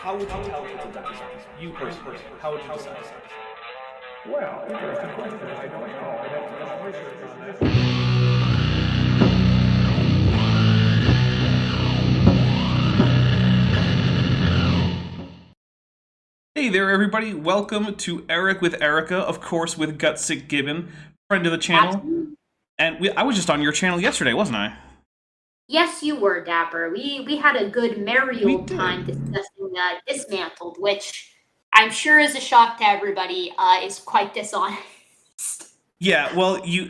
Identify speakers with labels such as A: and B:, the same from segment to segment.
A: how would you tell people that is honest? You personally, how would you decide?
B: Well, interesting question. I don't know. I'd have to do some research on this.
A: Hey there, everybody. Welcome to Eric with Erika, of course, with Gutsick Gibbon, friend of the channel.
C: Absolutely.
A: And I was just on your channel yesterday, wasn't I?
C: Yes, you were, Dapper. We had a good merry
A: We
C: old
A: did.
C: time discussing Dismantled, which I'm sure is a shock to everybody, is quite dishonest.
A: Yeah, well, you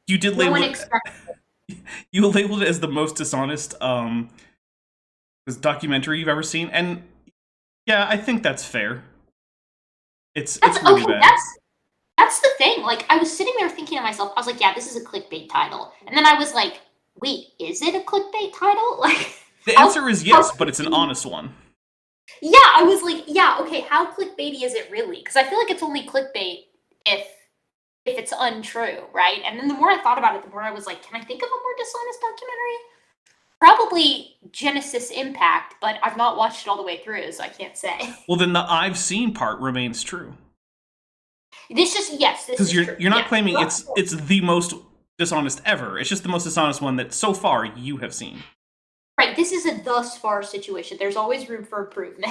A: did
C: No one
A: label
C: expected
A: it. You labeled it as the most dishonest documentary you've ever seen, and yeah, I think that's fair. It's really
C: okay.
A: bad.
C: That's the thing. Like, I was sitting there thinking to myself, I was like, yeah, this is a clickbait title, and then I was like, wait, is it a clickbait title? Like,
A: The answer is yes, but it's an honest one.
C: Yeah, I was like, yeah, okay, how clickbaity is it really? Because I feel like it's only clickbait if it's untrue, right? And then the more I thought about it, the more I was like, can I think of a more dishonest documentary? Probably Genesis Impact, but I've not watched it all the way through, so I can't say.
A: Well, then the I've seen part remains true.
C: This
A: Because
C: is
A: you're not
C: true.
A: claiming it's the most dishonest ever. It's just the most dishonest one that so far you have seen.
C: Right, this is a thus far situation. There's always room for improvement.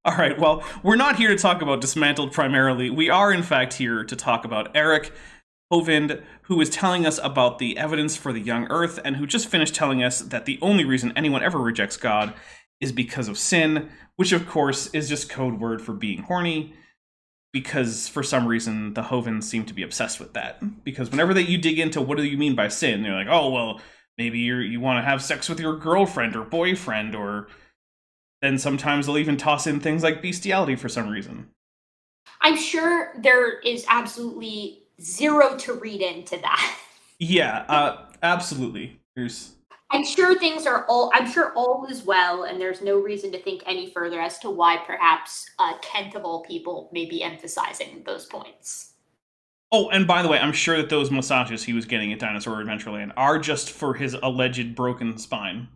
A: All right, well, we're not here to talk about Dismantled primarily. We are, in fact, here to talk about Eric, Hovind, who is telling us about the evidence for the young earth, and who just finished telling us that the only reason anyone ever rejects God is because of sin, which, of course, is just code word for being horny, because for some reason the Hovinds seem to be obsessed with that. Because whenever you dig into what do you mean by sin, they're like, oh, well, maybe you want to have sex with your girlfriend or boyfriend, or then sometimes they'll even toss in things like bestiality for some reason.
C: I'm sure there is absolutely zero to read into that.
A: Yeah, absolutely.
C: I'm sure all is well, and there's no reason to think any further as to why perhaps Kent of all people may be emphasizing those points.
A: Oh, and by the way, I'm sure that those massages he was getting at Dinosaur Adventureland are just for his alleged broken spine.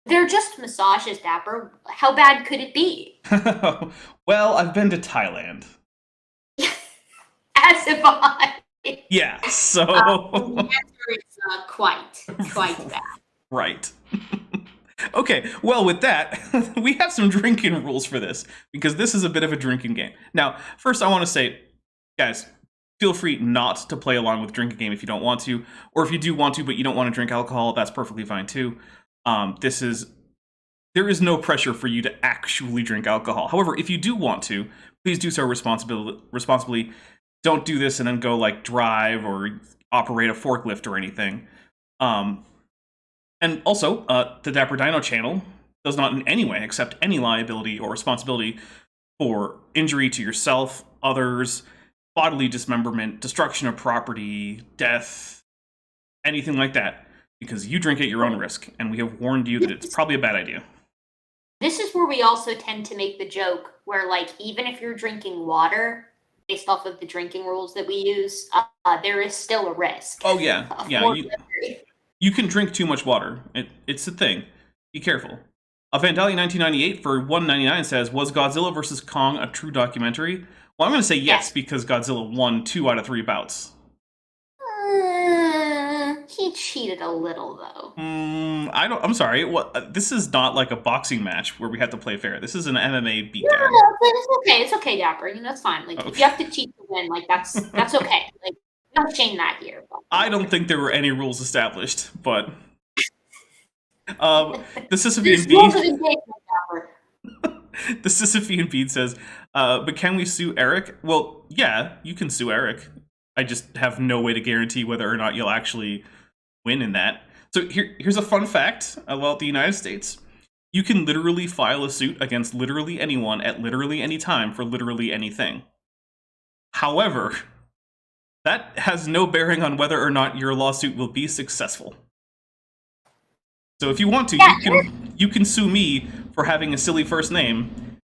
C: They're just massages, Dapper. How bad could it be?
A: Well, I've been to Thailand.
C: As if I.
A: Yeah, so...
C: the answer is quite bad.
A: Right. Okay, well, with that, we have some drinking rules for this, because this is a bit of a drinking game. Now, first I want to say, guys, feel free not to play along with drinking game if you don't want to, or if you do want to but you don't want to drink alcohol, that's perfectly fine too. There is no pressure for you to actually drink alcohol. However, if you do want to, please do so responsibly. Don't do this and then go like drive or operate a forklift or anything. And also, the Dapper Dino channel does not in any way accept any liability or responsibility for injury to yourself, others, bodily dismemberment, destruction of property, death, anything like that, because you drink at your own risk, and we have warned you that it's probably a bad idea.
C: This is where we also tend to make the joke where, like, even if you're drinking water, based off of the drinking rules that we use, there is still a risk.
A: Oh, yeah. You can drink too much water. It's a thing. Be careful. Vandali 1998 for $1.99 says, was Godzilla vs. Kong a true documentary? Well, I'm going to say yes, because Godzilla won 2 out of 3 bouts.
C: He cheated a little, though.
A: I'm sorry. This is not like a boxing match where we have to play fair. This is an MMA beatdown.
C: No, it's okay. It's okay, Dapper. That's fine. Like, okay. If you have to cheat to win, like, that's okay. Like, don't shame that here. But.
A: I don't think there were any rules established, but the Sisyphean Bean. The Sisyphean Bean says, but can we sue Eric? Well, yeah, you can sue Eric. I just have no way to guarantee whether or not you'll actually win in that. So here's a fun fact about the United States. You can literally file a suit against literally anyone at literally any time for literally anything. However, that has no bearing on whether or not your lawsuit will be successful. So if you want to, you can sue me for having a silly first name.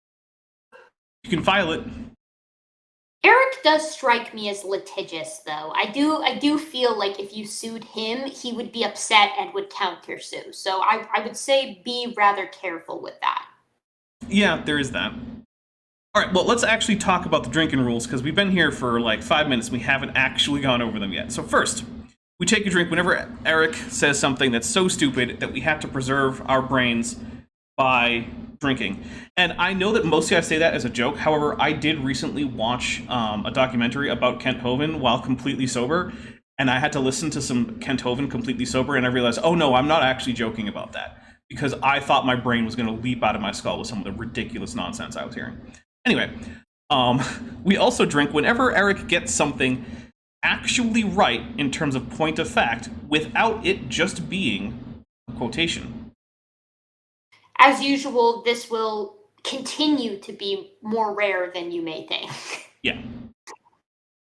A: You can file it.
C: Eric does strike me as litigious, though. I do feel like if you sued him, he would be upset and would counter sue. So I would say be rather careful with that.
A: Yeah, there is that. All right, well, let's actually talk about the drinking rules, because we've been here for like 5 minutes and we haven't actually gone over them yet. So first, we take a drink whenever Eric says something that's so stupid that we have to preserve our brains by drinking. And I know that mostly I say that as a joke. However, I did recently watch a documentary about Kent Hovind while completely sober, and I had to listen to some Kent Hovind completely sober, and I realized, oh no, I'm not actually joking about that, because I thought my brain was going to leap out of my skull with some of the ridiculous nonsense I was hearing. Anyway, we also drink whenever Eric gets something actually right in terms of point of fact without it just being a quotation.
C: As usual, this will continue to be more rare than you may think.
A: Yeah.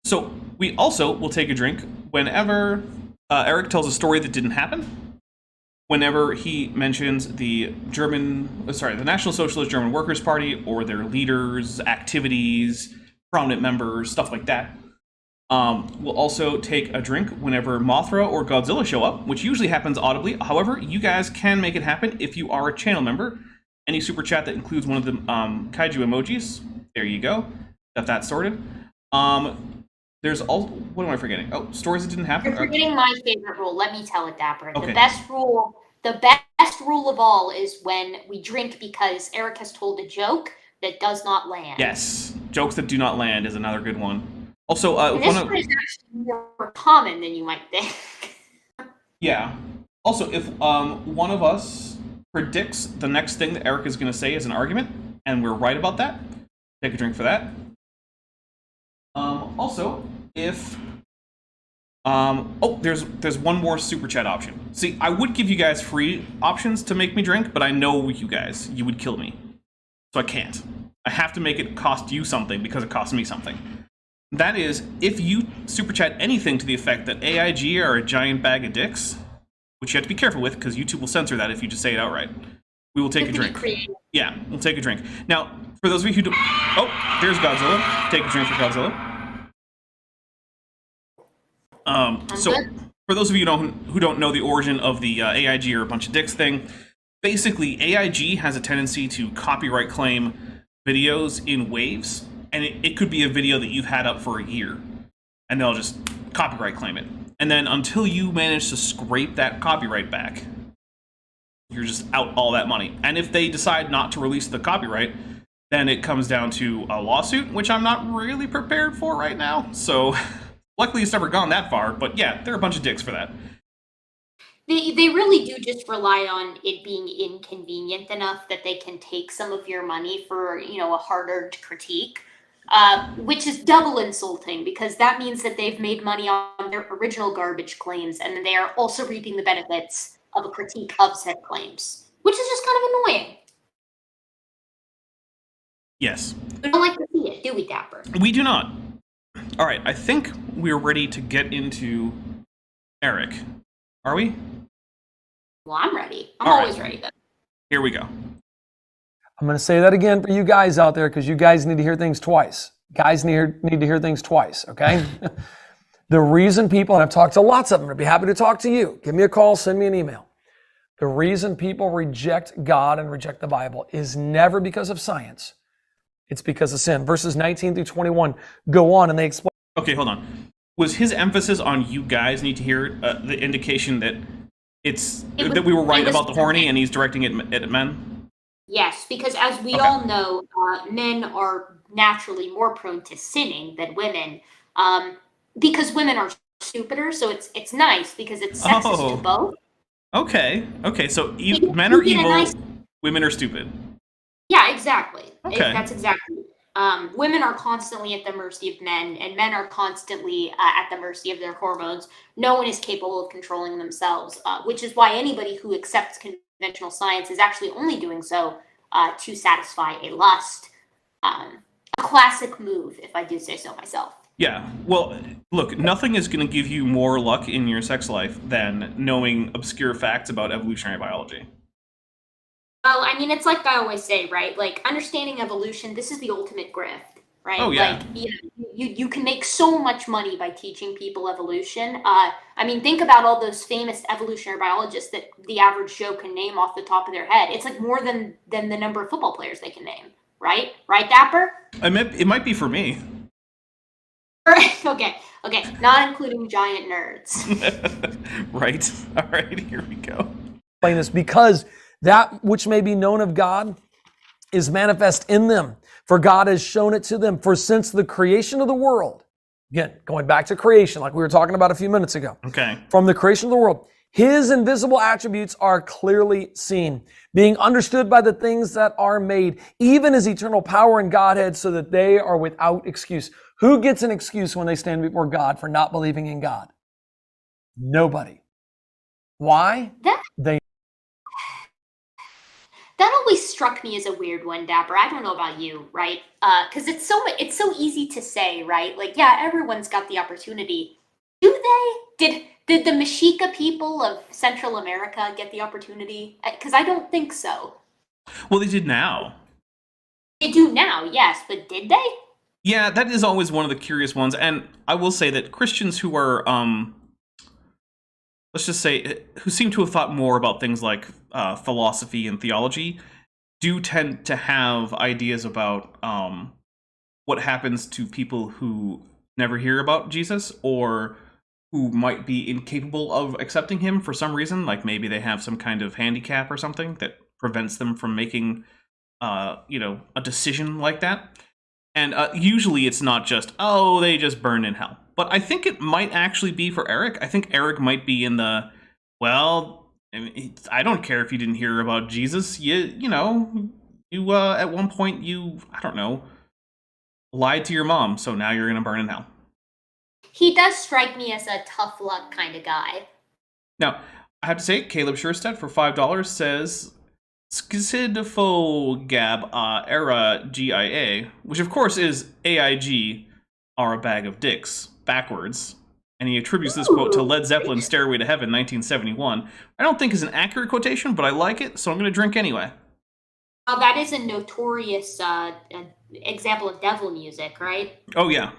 A: So we also will take a drink whenever Eric tells a story that didn't happen, whenever he mentions the National Socialist German Workers' Party or their leaders, activities, prominent members, stuff like that. We'll also take a drink whenever Mothra or Godzilla show up, which usually happens audibly. However, you guys can make it happen if you are a channel member. Any super chat that includes one of the kaiju emojis, there you go. Got that sorted. There's all. What am I forgetting? Oh, stories that didn't happen.
C: You're forgetting my favorite rule. Let me tell it, Dapper.
A: Okay.
C: The best rule of all is when we drink because Eric has told a joke that does not land.
A: Yes, jokes that do not land is another good one. Also,
C: and this one is actually more common than you might think.
A: Yeah. Also, if one of us predicts the next thing that Eric is going to say is an argument, and we're right about that, take a drink for that. Also, if there's one more super chat option. See, I would give you guys free options to make me drink, but I know you guys, you would kill me, so I can't. I have to make it cost you something because it costs me something. That is, if you super chat anything to the effect that AIG are a giant bag of dicks, which you have to be careful with because YouTube will censor that if you just say it outright, we will take a drink. Yeah, we'll take a drink. Now, for those of you who don't... Oh, there's Godzilla. Take a drink for Godzilla. So, for those of you who don't know the origin of the AIG or a bunch of dicks thing, basically, AIG has a tendency to copyright claim videos in waves, and it could be a video that you've had up for a year, and they'll just copyright claim it. And then until you manage to scrape that copyright back, you're just out all that money. And if they decide not to release the copyright, then it comes down to a lawsuit, which I'm not really prepared for right now. So luckily it's never gone that far, but yeah, there are a bunch of dicks for that.
C: They really do just rely on it being inconvenient enough that they can take some of your money for, a hard-earned critique. Which is double insulting because that means that they've made money on their original garbage claims and then they are also reaping the benefits of a critique of said claims, which is just kind of annoying.
A: Yes.
C: We don't like to see it, do we, Dapper?
A: We do not. All right, I think we're ready to get into Eric. Are we?
C: Well, I'm ready. I'm always ready then.
A: Here we go.
D: I'm going to say that again for you guys out there because you guys need to hear things twice. Guys need to hear things twice, okay? The reason people, and I've talked to lots of them, I'd be happy to talk to you. Give me a call, send me an email. The reason people reject God and reject the Bible is never because of science. It's because of sin. Verses 19 through 21 go on and they explain.
A: Okay, hold on. Was his emphasis on you guys need to hear the indication that that we were right about the horny and he's directing it at men?
C: Yes, because as we all know, men are naturally more prone to sinning than women, because women are stupider. So it's nice because it's sexist to both.
A: Okay. So men are evil, women are stupid.
C: Yeah, exactly.
A: Okay.
C: That's exactly. Women are constantly at the mercy of men, and men are constantly at the mercy of their hormones. No one is capable of controlling themselves, which is why anybody who accepts conventional science is actually only doing so to satisfy a lust. A classic move, if I do say so myself.
A: Yeah, well, look, nothing is going to give you more luck in your sex life than knowing obscure facts about evolutionary biology.
C: Well, I mean, it's like I always say, right? Like, understanding evolution, this is the ultimate grift. right?
A: Oh, yeah.
C: Like, you can make so much money by teaching people evolution. I mean, think about all those famous evolutionary biologists that the average Joe can name off the top of their head. It's like more than the number of football players they can name, right? Right, Dapper?
A: It might be for me.
C: Okay, not including giant nerds.
A: Right. All right, here we go.
D: Explain this because that which may be known of God is manifest in them, for God has shown it to them. For since the creation of the world, again, going back to creation, like we were talking about a few minutes ago.
A: Okay.
D: From the creation of the world, his invisible attributes are clearly seen, being understood by the things that are made, even his eternal power and Godhead, so that they are without excuse. Who gets an excuse when they stand before God for not believing in God? Nobody. Why?
C: That always struck me as a weird one, Dapper. I don't know about you, right? Because it's so easy to say, right? Like, yeah, everyone's got the opportunity. Do they? Did the Mexica people of Central America get the opportunity? Because I don't think so.
A: Well, they did now.
C: They do now, yes, but did they?
A: Yeah, that is always one of the curious ones. And I will say that Christians who are, let's just say, who seem to have thought more about things like philosophy and theology, do tend to have ideas about what happens to people who never hear about Jesus or who might be incapable of accepting him for some reason, like maybe they have some kind of handicap or something that prevents them from making, a decision like that. And usually it's not just, oh, they just burn in hell. But I think it might actually be for Eric. I think Eric might be in the, well, I don't care if you didn't hear about Jesus. You at one point I don't know, lied to your mom, so now you're going to burn in hell.
C: He does strike me as a tough luck kind of guy.
A: Now, I have to say, Caleb Sherstead for $5 says, Skidfo Gab Era GIA, which of course is AIG are a bag of dicks, backwards. And he attributes this quote to Led Zeppelin's Stairway to Heaven, 1971. I don't think is an accurate quotation, but I like it, so I'm going to drink anyway.
C: Oh, that is a notorious example of devil music, right?
A: Oh, yeah.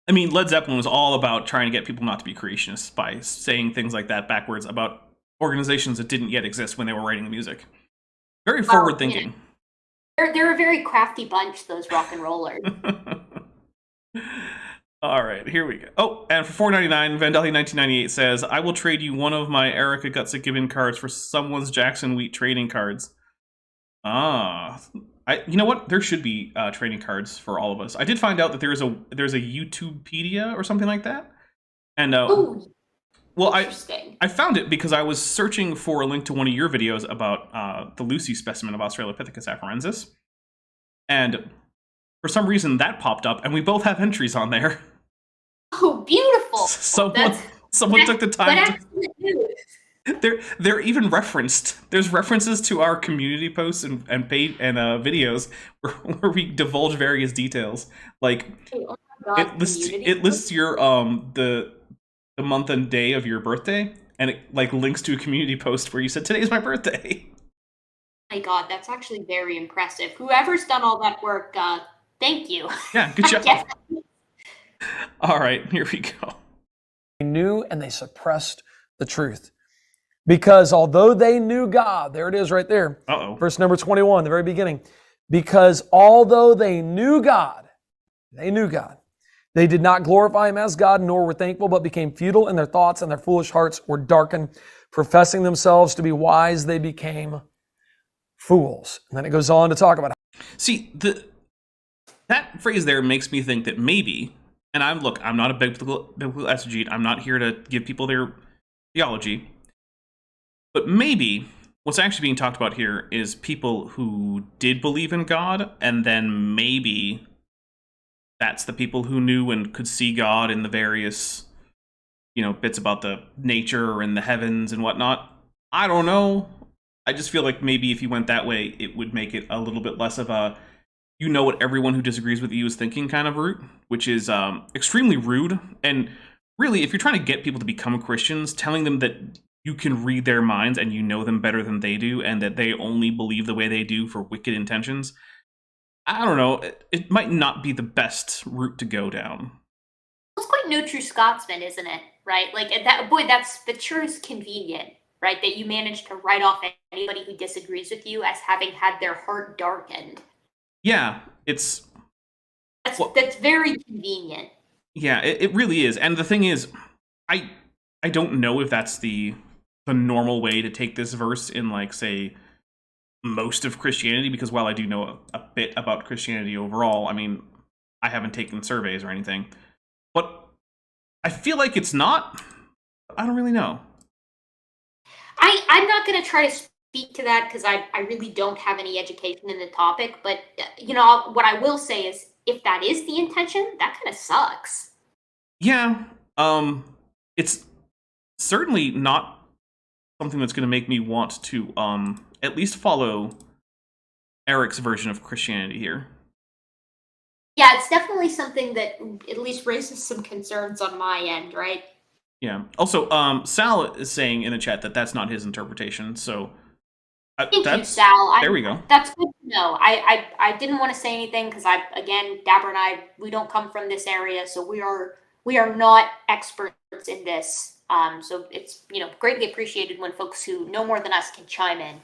A: I mean, Led Zeppelin was all about trying to get people not to be creationists by saying things like that backwards about organizations that didn't yet exist when they were writing the music. Very forward thinking.
C: They're a very crafty bunch, those rock and rollers.
A: All right, here we go. Oh, and for $4.99, Vandelli1998 says, I will trade you one of my Erika Gutsa Gibbon cards for someone's Jackson Wheat trading cards. You know what? There should be trading cards for all of us. I did find out that there's a YouTubepedia or something like that. And well, I found it because I was searching for a link to one of your videos about the Lucy specimen of Australopithecus afarensis. And for some reason that popped up, and we both have entries on there.
C: Oh, beautiful!
A: Someone took the time they're even referenced. There's references to our community posts and videos where we divulge various details. Like it lists your the month and day of your birthday, and it like links to a community post where you said today's my birthday.
C: My God, that's actually very impressive. Whoever's done all that work, thank you.
A: Yeah, good job. All right, here we go.
D: They knew and they suppressed the truth. Because although they knew God, there it is right there. Verse number 21, the very beginning. Because although they knew God, they did not glorify him as God, nor were thankful, but became futile in their thoughts, and their foolish hearts were darkened. Professing themselves to be wise, they became fools. And then it goes on to talk about it.
A: See, that phrase there makes me think that maybe, and I'm not a biblical exegete. I'm not here to give people their theology. But maybe what's actually being talked about here is people who did believe in God, and then maybe that's the people who knew and could see God in the various, bits about the nature and the heavens and whatnot. I don't know. I just feel like maybe if you went that way, it would make it a little bit less of a, what everyone who disagrees with you is thinking kind of route, which is extremely rude. And really, if you're trying to get people to become Christians, telling them that you can read their minds and you know them better than they do, and that they only believe the way they do for wicked intentions, I don't know. It might not be the best route to go down.
C: It's quite no true Scotsman, isn't it? Right? Like that sure is convenient, right? That you manage to write off anybody who disagrees with you as having had their heart darkened.
A: Yeah,
C: That's very convenient.
A: Yeah, it really is. And the thing is, I don't know if that's the normal way to take this verse in, like, say, most of Christianity, because while I do know a bit about Christianity overall, I mean, I haven't taken surveys or anything. But I feel like it's not. I don't really know.
C: I'm not going to try to speak to that because I really don't have any education in the topic. But, what I will say is if that is the intention, that kind of sucks.
A: Yeah. It's certainly not something that's going to make me want to at least follow Eric's version of Christianity here.
C: Yeah, it's definitely something that at least raises some concerns on my end, right?
A: Yeah. Also, Sal is saying in the chat that that's not his interpretation. So
C: Thank you, Sal.
A: There we go.
C: That's good to know. I didn't want to say anything because Dapper and I, we don't come from this area, so we are not experts in this. So it's greatly appreciated when folks who know more than us can chime in.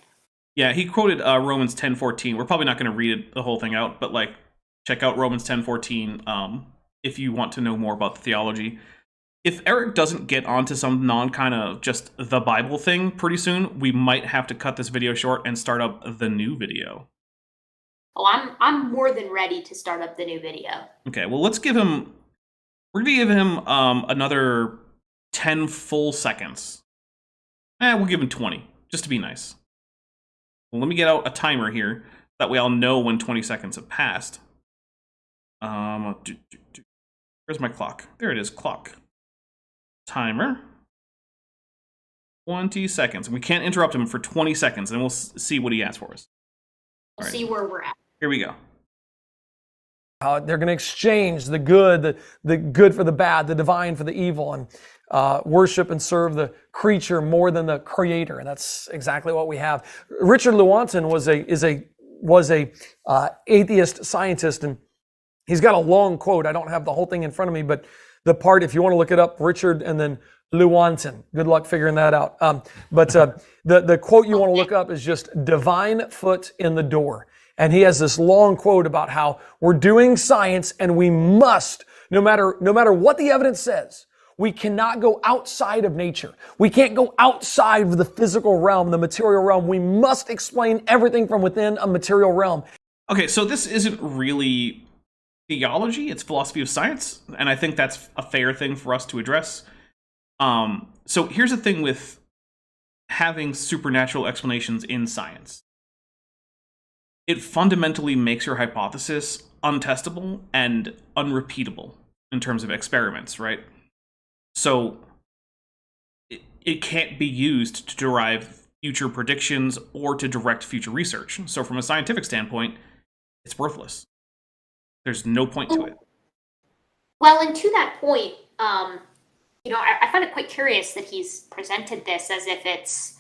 A: Yeah, he quoted Romans 10:14. We're probably not going to read the whole thing out, but like check out Romans 10:14 if you want to know more about the theology. If Eric doesn't get onto some kind of just the Bible thing pretty soon, we might have to cut this video short and start up the new video.
C: Oh, I'm more than ready to start up the new video.
A: Okay, well, we're going to give him another 10 full seconds. We'll give him 20, just to be nice. Well, let me get out a timer here. That way I'll know when 20 seconds have passed. Where's my clock? There it is, clock. Timer. 20 seconds. And we can't interrupt him for 20 seconds, and we'll see what he asks for us.
C: We'll see where we're at.
A: Here we go.
D: They're going to exchange the good, the good for the bad, the divine for the evil, and worship and serve the creature more than the creator. And that's exactly what we have. Richard Lewontin was a atheist scientist, and he's got a long quote. I don't have the whole thing in front of me, but the part, if you want to look it up, Richard and then Lewontin. Good luck figuring that out. But the quote you want to look up is just divine foot in the door. And he has this long quote about how we're doing science and we must, no matter what the evidence says, we cannot go outside of nature. We can't go outside of the physical realm, the material realm. We must explain everything from within a material realm.
A: Okay, so this isn't really theology, it's philosophy of science, and I think that's a fair thing for us to address. So here's the thing with having supernatural explanations in science. It fundamentally makes your hypothesis untestable and unrepeatable in terms of experiments, right? So it can't be used to derive future predictions or to direct future research. So from a scientific standpoint, it's worthless. There's no point to it.
C: Well, and to that point, I find it quite curious that he's presented this as if it's,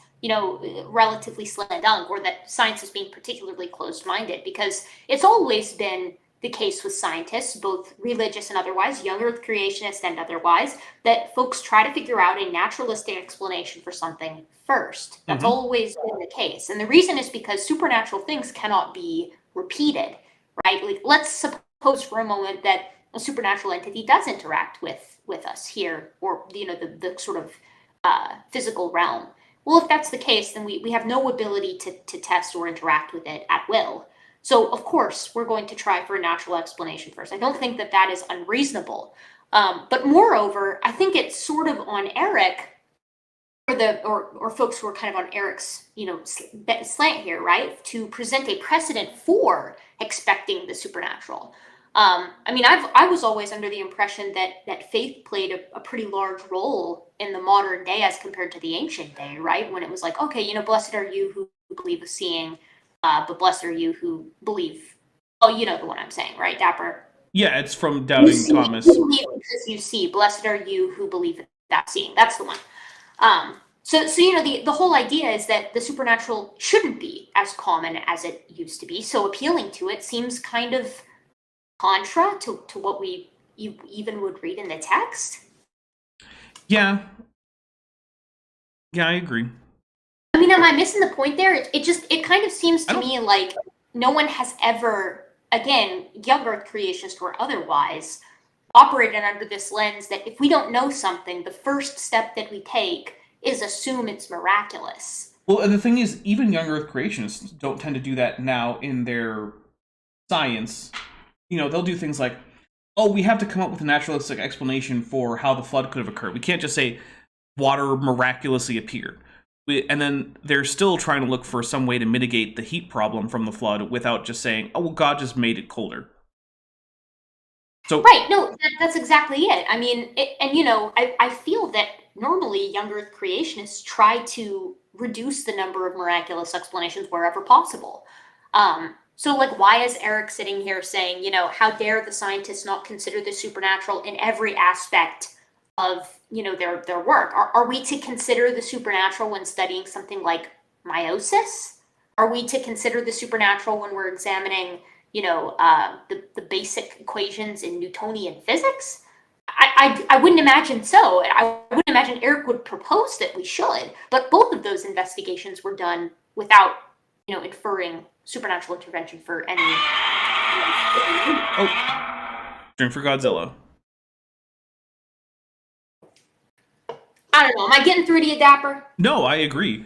C: relatively slam dunk, or that science is being particularly closed-minded, because it's always been the case with scientists, both religious and otherwise, young earth creationists and otherwise, that folks try to figure out a naturalistic explanation for something first. That's always been the case. And the reason is because supernatural things cannot be repeated, right? Like, let's suppose for a moment that a supernatural entity does interact with us here, or the sort of physical realm. Well, if that's the case, then we have no ability to test or interact with it at will. So, of course, we're going to try for a natural explanation first. I don't think that is unreasonable. But moreover, I think it's sort of on Eric, or folks who are kind of on Eric's slant here, right, to present a precedent for expecting the supernatural. I was always under the impression that faith played a pretty large role in the modern day as compared to the ancient day, right? When it was like, okay, blessed are you who believe of seeing, but blessed are you who believe. Oh, you know the one I'm saying, right, Dapper?
A: Yeah, it's from Doubting Thomas.
C: You believe because you see. Blessed are you who believe without seeing. That's the one. So the whole idea is that the supernatural shouldn't be as common as it used to be. So appealing to it seems kind of contra to what we even would read in the text.
A: Yeah, I agree.
C: I mean, am I missing the point there? It kind of seems to me like no one has ever, again, young Earth creationists or otherwise, operated under this lens that if we don't know something, the first step that we take is assume it's miraculous.
A: Well, and the thing is, even young Earth creationists don't tend to do that now in their science. They'll do things like, oh, we have to come up with a naturalistic explanation for how the flood could have occurred. We can't just say water miraculously appeared. And then they're still trying to look for some way to mitigate the heat problem from the flood without just saying, oh, well, God just made it colder. So
C: right, no, that's exactly it. I mean, I feel that normally young Earth creationists try to reduce the number of miraculous explanations wherever possible. So, why is Eric sitting here saying, how dare the scientists not consider the supernatural in every aspect of, their work? Are we to consider the supernatural when studying something like meiosis? Are we to consider the supernatural when we're examining, the basic equations in Newtonian physics? I wouldn't imagine so. I wouldn't imagine Eric would propose that we should. But both of those investigations were done without, inferring supernatural intervention for any.
A: Oh, drink for Godzilla.
C: I don't know. Am I getting through to you, Dapper?
A: No, I agree.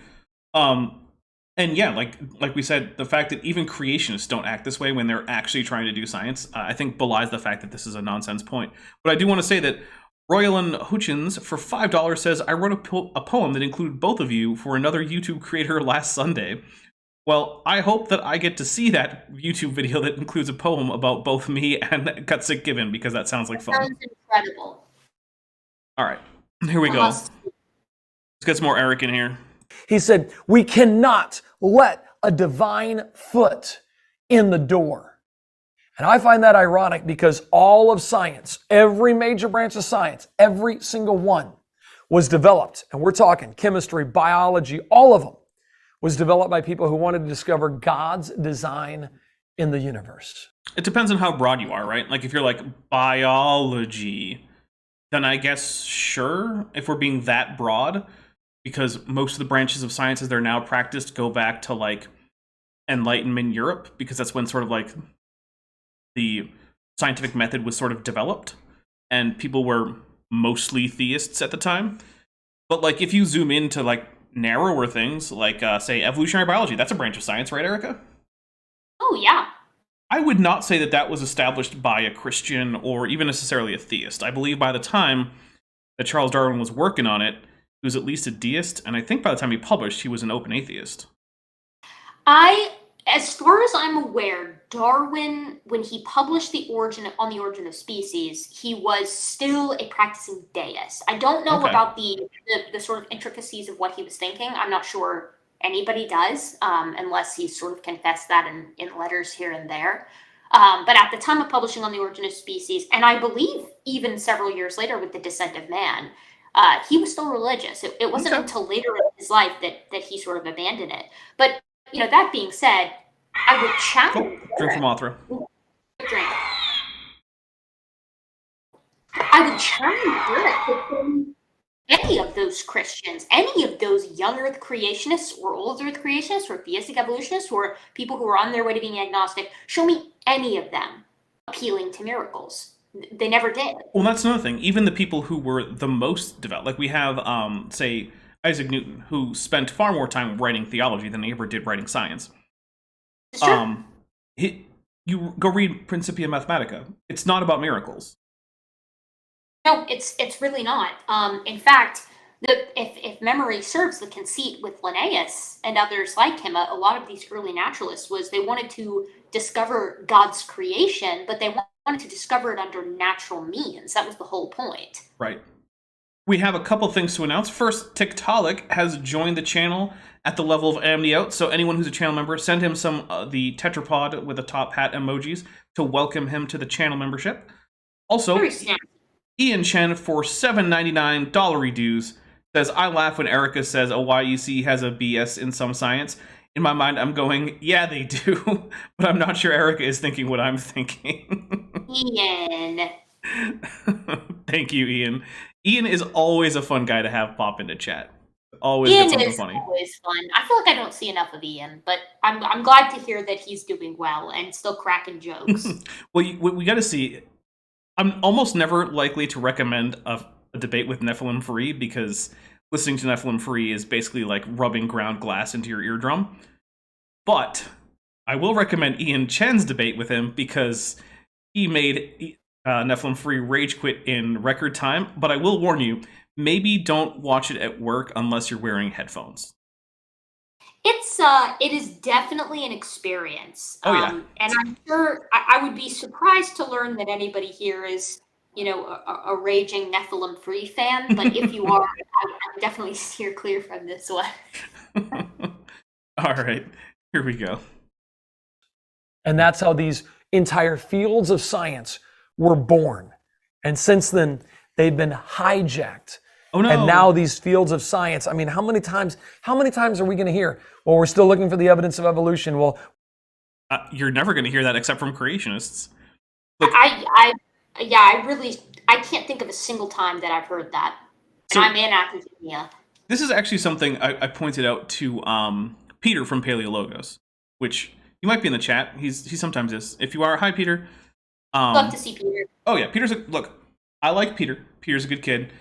A: And yeah, like we said, the fact that even creationists don't act this way when they're actually trying to do science, I think belies the fact that this is a nonsense point. But I do want to say that Royalyn Hutchins for $5 says, I wrote a poem that included both of you for another YouTube creator last Sunday. Well, I hope that I get to see that YouTube video that includes a poem about both me and Gutsick Given, because that sounds like fun.
C: Sounds incredible.
A: All right, here we go. Let's get some more Eric in here.
D: He said, we cannot let a divine foot in the door. And I find that ironic because all of science, every major branch of science, every single one was developed. And we're talking chemistry, biology, all of them was developed by people who wanted to discover God's design in the universe.
A: It depends on how broad you are, right? Like if you're like biology, then I guess sure, if we're being that broad, because most of the branches of sciences that are now practiced go back to like Enlightenment Europe, because that's when sort of like the scientific method was sort of developed and people were mostly theists at the time. But like if you zoom into like narrower things like say evolutionary biology, that's a branch of science, right, Erika?
C: Oh yeah.
A: I would not say that that was established by a Christian or even necessarily a theist. I believe by the time that Charles Darwin was working on it, he was at least a deist, and I think by the time he published, he was an open atheist.
C: As far as I'm aware, Darwin, when he published the Origin of Species, he was still a practicing deist. I don't know about the sort of intricacies of what he was thinking. I'm not sure anybody does, unless he's sort of confessed that in letters here and there. But at the time of publishing on the Origin of Species, and I believe even several years later with The Descent of Man, he was still religious. It wasn't until later in his life that he sort of abandoned it. But that being said, I would challenge.
A: Drink from Mothra.
C: Drink. I would challenge any of those Christians, any of those young Earth creationists or old Earth creationists or theistic evolutionists or people who are on their way to being agnostic. Show me any of them appealing to miracles. They never did.
A: Well, that's another thing. Even the people who were the most devout, like we have, say, Isaac Newton, who spent far more time writing theology than he ever did writing science. You go read Principia Mathematica. It's not about miracles.
C: No, it's really not. In fact, if memory serves, the conceit with Linnaeus and others like him, a lot of these early naturalists was they wanted to discover God's creation, but they wanted to discover it under natural means. That was the whole point.
A: Right. We have a couple things to announce. First, Tiktaalik has joined the channel at the level of Amity Out, so anyone who's a channel member, send him some the tetrapod with the top hat emojis to welcome him to the channel membership. Also, Ian Chen for $7.99 dues says, I laugh when Erika says a YEC has a BS in some science. In my mind, I'm going, yeah, they do, but I'm not sure Erika is thinking what I'm thinking.
C: Ian.
A: Thank you, Ian. Ian is always a fun guy to have pop into chat. Always
C: Ian
A: get something
C: is
A: funny.
C: always fun. I feel like I don't see enough of Ian, but I'm glad to hear that he's doing well and still cracking jokes.
A: Well, we got to see. I'm almost never likely to recommend a debate with Nephilim Free, because listening to Nephilim Free is basically like rubbing ground glass into your eardrum. But I will recommend Ian Chen's debate with him, because he made Nephilim Free rage quit in record time. But I will warn you, maybe don't watch it at work unless you're wearing headphones.
C: It is definitely an experience.
A: Oh, yeah.
C: And I'm sure I would be surprised to learn that anybody here is, a raging Nephilim Free fan. But if you are, I definitely steer clear from this one.
A: All right, here we go.
D: And that's how these entire fields of science were born. And since then, they've been hijacked.
A: Oh, no.
D: And now these fields of science, I mean, how many times are we going to hear, well, we're still looking for the evidence of evolution? Well,
A: you're never going to hear that except from creationists. Look,
C: I can't think of a single time that I've heard that. And
A: So-
C: I'm in academia.
A: this is actually something I pointed out to Peter from Paleologos, which you might be in the chat. He sometimes is. If you are, hi, Peter.
C: Love to see Peter.
A: Oh yeah, look, I like Peter. Peter's a good kid.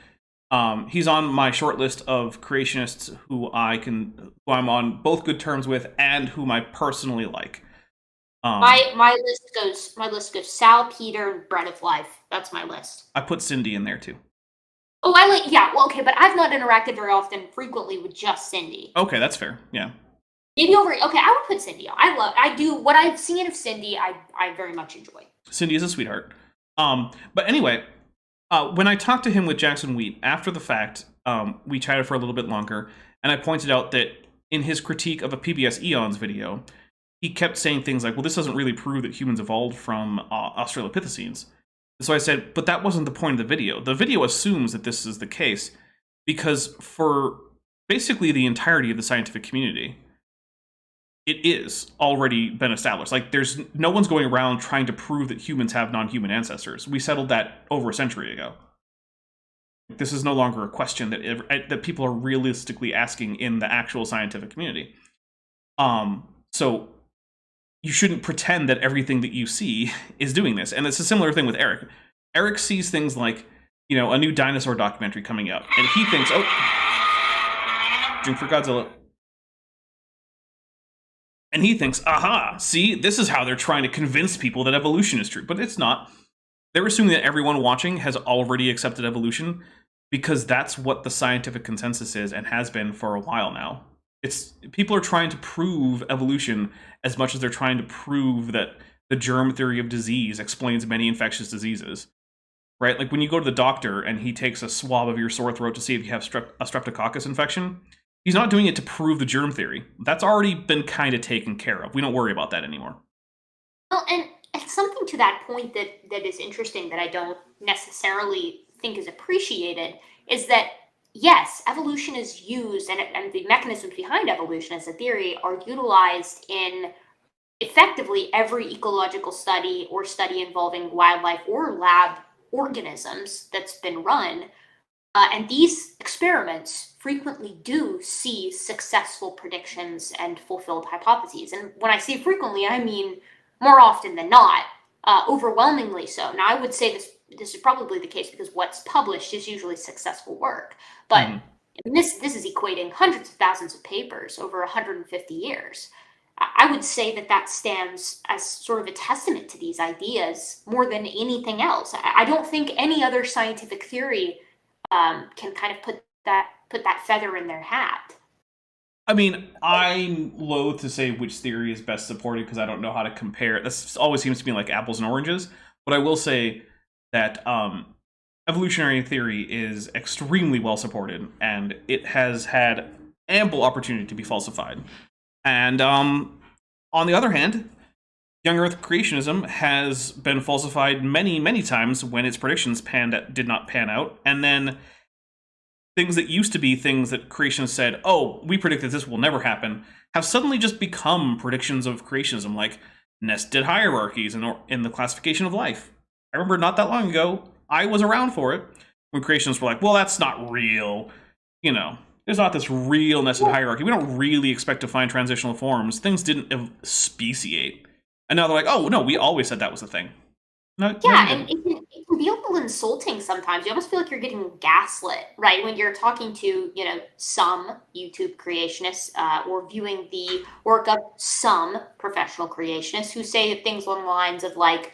A: He's on my short list of creationists who I'm on both good terms with and whom I personally like.
C: My list goes Sal, Peter, and Bread of Life. That's my list.
A: I put Cindy in there too.
C: Oh, okay, but I've not interacted very often, frequently with just Cindy.
A: Okay, that's fair. Yeah.
C: Maybe I would put Cindy on. I do what I've seen of Cindy. I very much enjoy.
A: Cindy is a sweetheart. But anyway, when I talked to him with Jackson Wheat after the fact, we chatted for a little bit longer, and I pointed out that in his critique of a PBS Eons video, he kept saying things like, well, this doesn't really prove that humans evolved from Australopithecines. And so I said, but that wasn't the point of the video. The video assumes that this is the case, because for basically the entirety of the scientific community, it is already been established. Like, there's no one's going around trying to prove that humans have non-human ancestors. We settled that over a century ago. This is no longer a question that people are realistically asking in the actual scientific community. So you shouldn't pretend that everything that you see is doing this. And it's a similar thing with Eric. Eric sees things like, a new dinosaur documentary coming out, and he thinks, oh, drink for Godzilla. And he thinks, aha, see, this is how they're trying to convince people that evolution is true. But it's not. They're assuming that everyone watching has already accepted evolution, because that's what the scientific consensus is and has been for a while now. People are trying to prove evolution as much as they're trying to prove that the germ theory of disease explains many infectious diseases. Right? Like when you go to the doctor and he takes a swab of your sore throat to see if you have a streptococcus infection, he's not doing it to prove the germ theory. That's already been kind of taken care of. We don't worry about that anymore.
C: Well, and something to that point that is interesting that I don't necessarily think is appreciated is that, yes, evolution is used, and the mechanisms behind evolution as a theory are utilized in effectively every ecological study or study involving wildlife or lab organisms that's been run. And these experiments frequently do see successful predictions and fulfilled hypotheses. And when I say frequently, I mean more often than not, overwhelmingly so. Now, I would say this is probably the case because what's published is usually successful work. But this is equating hundreds of thousands of papers over 150 years. I would say that stands as sort of a testament to these ideas more than anything else. I don't think any other scientific theory can kind of put that feather in their hat.
A: I mean, I'm loath to say which theory is best supported because I don't know how to compare. This always seems to be like apples and oranges. But I will say that evolutionary theory is extremely well supported, and it has had ample opportunity to be falsified. And on the other hand, young Earth creationism has been falsified many, many times when its predictions did not pan out. And then things that used to be things that creationists said, oh, we predict that this will never happen, have suddenly just become predictions of creationism, like nested hierarchies in the classification of life. I remember not that long ago, I was around for it, when creationists were like, well, that's not real. You know, there's not this real nested hierarchy. We don't really expect to find transitional forms. Things didn't speciate. And now they're like, oh, no, we always said that was a thing. No,
C: Yeah,
A: no,
C: and it can be a little insulting sometimes. You almost feel like you're getting gaslit, right? When you're talking to, some YouTube creationists or viewing the work of some professional creationists who say things along the lines of like,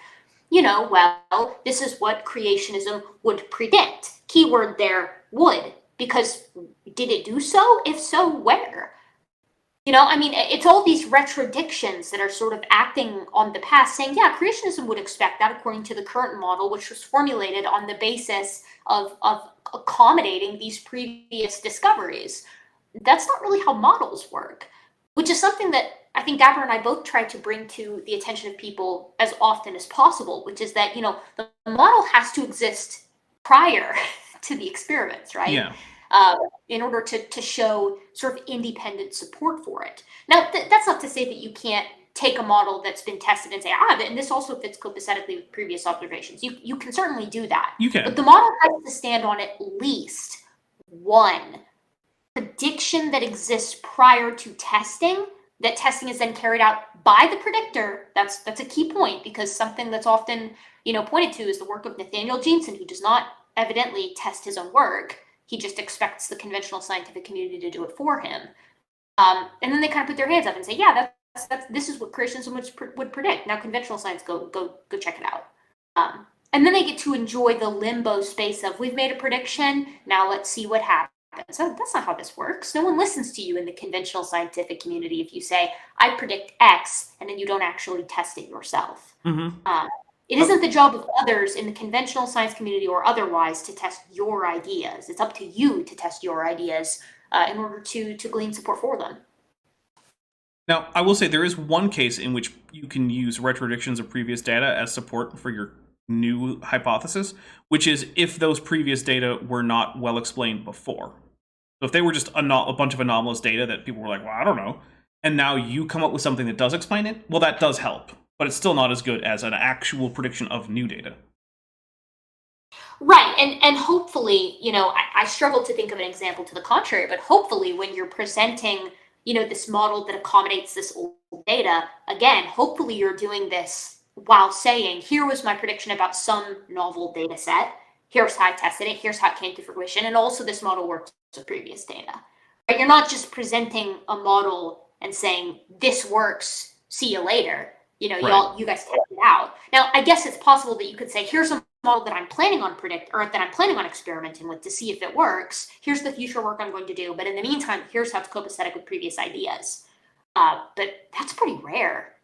C: well, this is what creationism would predict. Keyword there, would. Because did it do so? If so, where? It's all these retrodictions that are sort of acting on the past, saying, yeah, creationism would expect that according to the current model, which was formulated on the basis of accommodating these previous discoveries. That's not really how models work, which is something that I think Gabber and I both try to bring to the attention of people as often as possible, which is that, the model has to exist prior to the experiments, right?
A: Yeah.
C: In order to show sort of independent support for it. Now, that's not to say that you can't take a model that's been tested and say, and this also fits copacetically with previous observations. You can certainly do that.
A: You can.
C: But the model has to stand on at least one prediction that exists prior to testing, that testing is then carried out by the predictor. That's a key point, because something that's often pointed to is the work of Nathaniel Jeanson, who does not evidently test his own work. He just expects the conventional scientific community to do it for him. And then they kind of put their hands up and say, yeah, this is what creationism would predict. Now conventional science, go check it out. And then they get to enjoy the limbo space of, we've made a prediction, now let's see what happens. So that's not how this works. No one listens to you in the conventional scientific community if you say, I predict X, and then you don't actually test it yourself.
A: Mm-hmm.
C: It isn't the job of others in the conventional science community or otherwise to test your ideas. It's up to you to test your ideas in order to glean support for them.
A: Now, I will say there is one case in which you can use retrodictions of previous data as support for your new hypothesis, which is if those previous data were not well explained before. So if they were just a bunch of anomalous data that people were like, well, I don't know, and now you come up with something that does explain it, well, that does help. But it's still not as good as an actual prediction of new data.
C: Right, and hopefully, I struggle to think of an example to the contrary, but hopefully when you're presenting, this model that accommodates this old data, again, hopefully you're doing this while saying, here was my prediction about some novel data set, here's how I tested it, here's how it came to fruition, and also this model works with previous data. Right? You're not just presenting a model and saying, this works, see you later.
A: Right.
C: You guys test it out. Now, I guess it's possible that you could say, here's a model that I'm planning on experimenting with to see if it works. Here's the future work I'm going to do. But in the meantime, here's how it's copacetic with previous ideas. But that's pretty rare.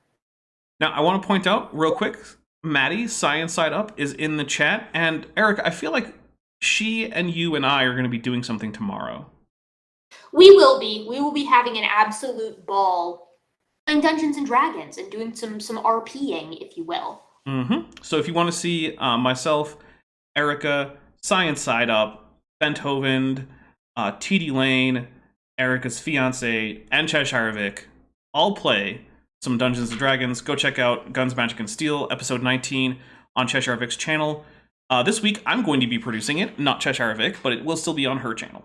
A: Now, I want to point out real quick, Maddie, Science Side Up, is in the chat. And Erika, I feel like she and you and I are going to be doing something tomorrow.
C: We will be. We will be having an absolute ball playing Dungeons and Dragons and doing some RPing, if you will.
A: Mm-hmm. So if you want to see myself, Erika, Science Side Up, Bent Hovind, TD Lane, Erika's fiance, and Cheshire Vic all play some Dungeons and Dragons, go check out Guns, Magic, and Steel, episode 19 on Cheshire Vic's channel. This week, I'm going to be producing it, not Cheshire Vic, but it will still be on her channel.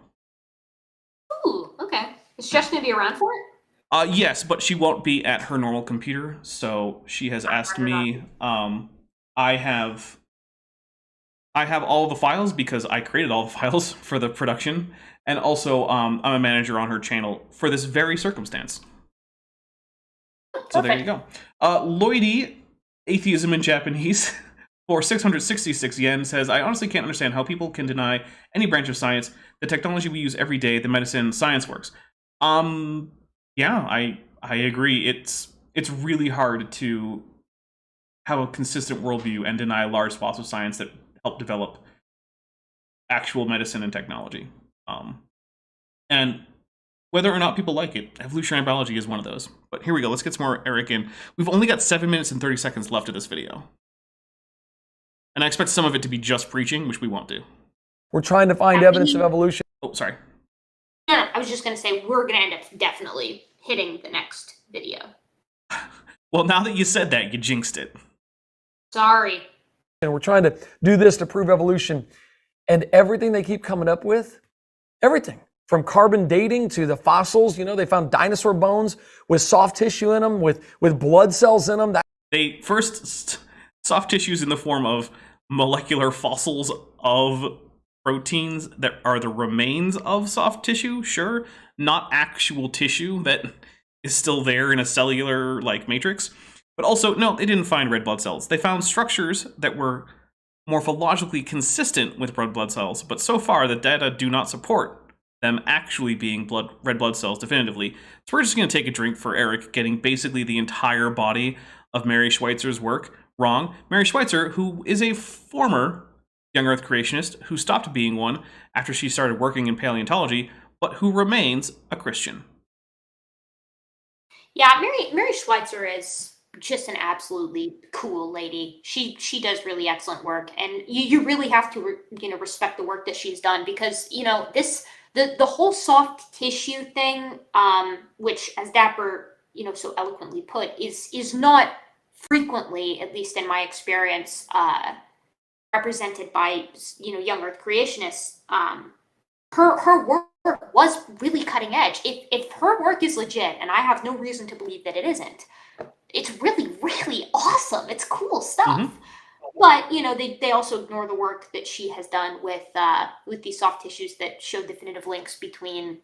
C: Ooh, okay. Is Chesh going to be around for it?
A: Yes, but she won't be at her normal computer, so she has asked me. I have all the files because I created all the files for the production, and also I'm a manager on her channel for this very circumstance. So there you go. Lloydie, Atheism in Japanese, for 666 yen says, I honestly can't understand how people can deny any branch of science, the technology we use every day, the medicine, science works. Yeah, I agree. It's really hard to have a consistent worldview and deny large swaths of science that help develop actual medicine and technology. And whether or not people like it, evolutionary biology is one of those. But here we go. Let's get some more Eric in. We've only got 7 minutes and 30 seconds left of this video. And I expect some of it to be just preaching, which we won't do.
D: We're trying to find evidence of evolution.
A: Oh, sorry.
C: No, I was just going to say we're going to end up definitely hitting the next video.
A: Well, now that you said that, you jinxed it.
C: Sorry.
D: And we're trying to do this to prove evolution. And everything they keep coming up with, everything from carbon dating to the fossils, they found dinosaur bones with soft tissue in them, with blood cells in them.
A: They first soft tissues in the form of molecular fossils of proteins that are the remains of soft tissue, sure, not actual tissue that is still there in a cellular matrix. But also, no, they didn't find red blood cells. They found structures that were morphologically consistent with red blood cells, but so far the data do not support them actually being red blood cells definitively. So we're just going to take a drink for Eric getting basically the entire body of Mary Schweitzer's work wrong. Mary Schweitzer, who is a former young Earth creationist who stopped being one after she started working in paleontology, but who remains a Christian.
C: Yeah, Mary Schweitzer is just an absolutely cool lady. She does really excellent work, and you really have to respect the work that she's done, because the whole soft tissue thing, which, as Dapper so eloquently put, is not frequently, at least in my experience, represented by young Earth creationists. Her work was really cutting edge. If her work is legit, and I have no reason to believe that it isn't, it's really, really awesome. It's cool stuff. Mm-hmm. But they also ignore the work that she has done with these soft tissues that show definitive links between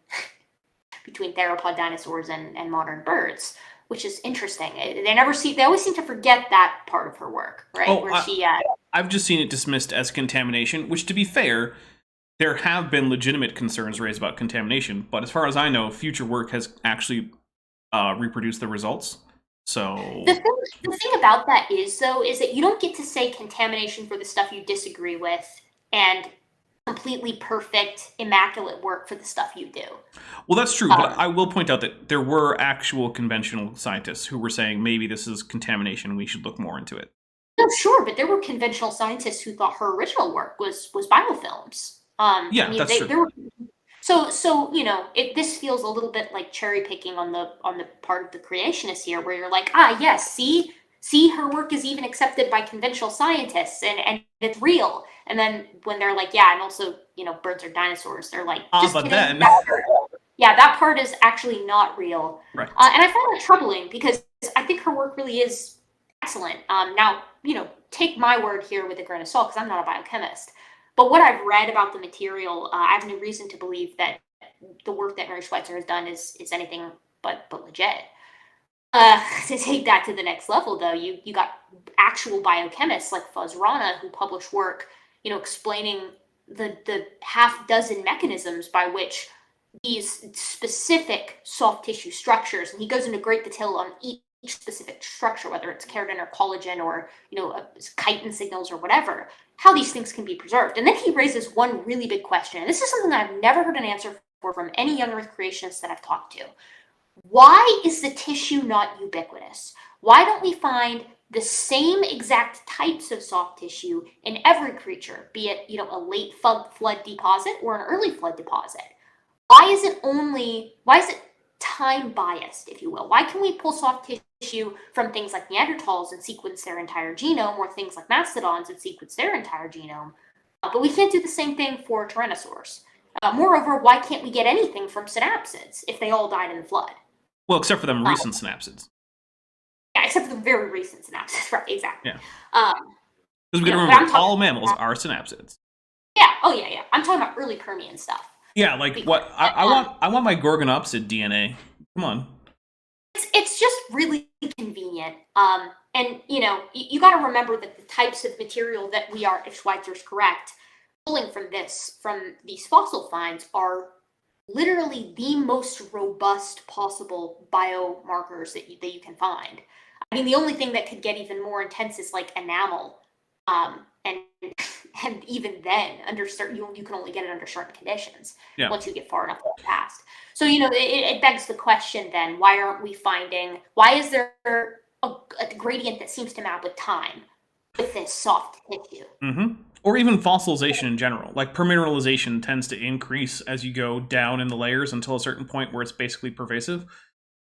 C: theropod dinosaurs and modern birds, which is interesting. They always seem to forget that part of her work, right?
A: Oh, I've just seen it dismissed as contamination, which, to be fair, there have been legitimate concerns raised about contamination, but as far as I know, future work has actually reproduced the results. So
C: the thing about that is that you don't get to say contamination for the stuff you disagree with and completely perfect, immaculate work for the stuff you do.
A: Well, that's true, but I will point out that there were actual conventional scientists who were saying maybe this is contamination and we should look more into it.
C: No, sure, but there were conventional scientists who thought her original work was biofilms.
A: That's true.
C: This feels a little bit like cherry picking on the part of the creationists here, where you're like, yes, see, her work is even accepted by conventional scientists, and it's real. And then when they're like, yeah, and also, birds are dinosaurs, they're like, just
A: but
C: kidding.
A: then,
C: that part is actually not real.
A: Right.
C: And I find that troubling, because I think her work really is excellent. Now, take my word here with a grain of salt, because I'm not a biochemist. But what I've read about the material, I have no reason to believe that the work that Mary Schweitzer has done is anything but legit. To take that to the next level, though, you got actual biochemists like Fuzz Rana who publish work, explaining the half dozen mechanisms by which these specific soft tissue structures, and he goes into great detail on each specific structure, whether it's keratin or collagen or chitin signals or whatever, how these things can be preserved. And then he raises one really big question, and this is something that I've never heard an answer for from any young Earth creationists that I've talked to. Why is the tissue not ubiquitous? Why don't we find the same exact types of soft tissue in every creature, be it a late flood deposit or an early flood deposit? Why is it time biased, if you will? Why can we pull soft tissue from things like Neanderthals and sequence their entire genome, or things like mastodons and sequence their entire genome, but we can't do the same thing for tyrannosaurs? Moreover, why can't we get anything from synapsids if they all died in the flood?
A: Well, except for them recent synapsids.
C: Yeah, except for the very recent synapsids, right? Exactly.
A: Yeah. Because we got to remember, all mammals are synapsids.
C: Yeah. Oh, yeah. I'm talking about early Permian stuff.
A: Yeah, what I want my Gorgonopsid DNA. Come on.
C: It's just really convenient. And you got to remember that the types of material that we are, if Schweitzer's correct, pulling from these fossil finds are literally the most robust possible biomarkers that you can find. I mean, the only thing that could get even more intense is like enamel, and even then, under certain, you can only get it under certain conditions.
A: Yeah.
C: Once you get far enough past. So it begs the question then: why aren't we finding? Why is there a gradient that seems to map with time with this soft tissue?
A: Mm-hmm. or even fossilization in general. Like permineralization tends to increase as you go down in the layers until a certain point where it's basically pervasive.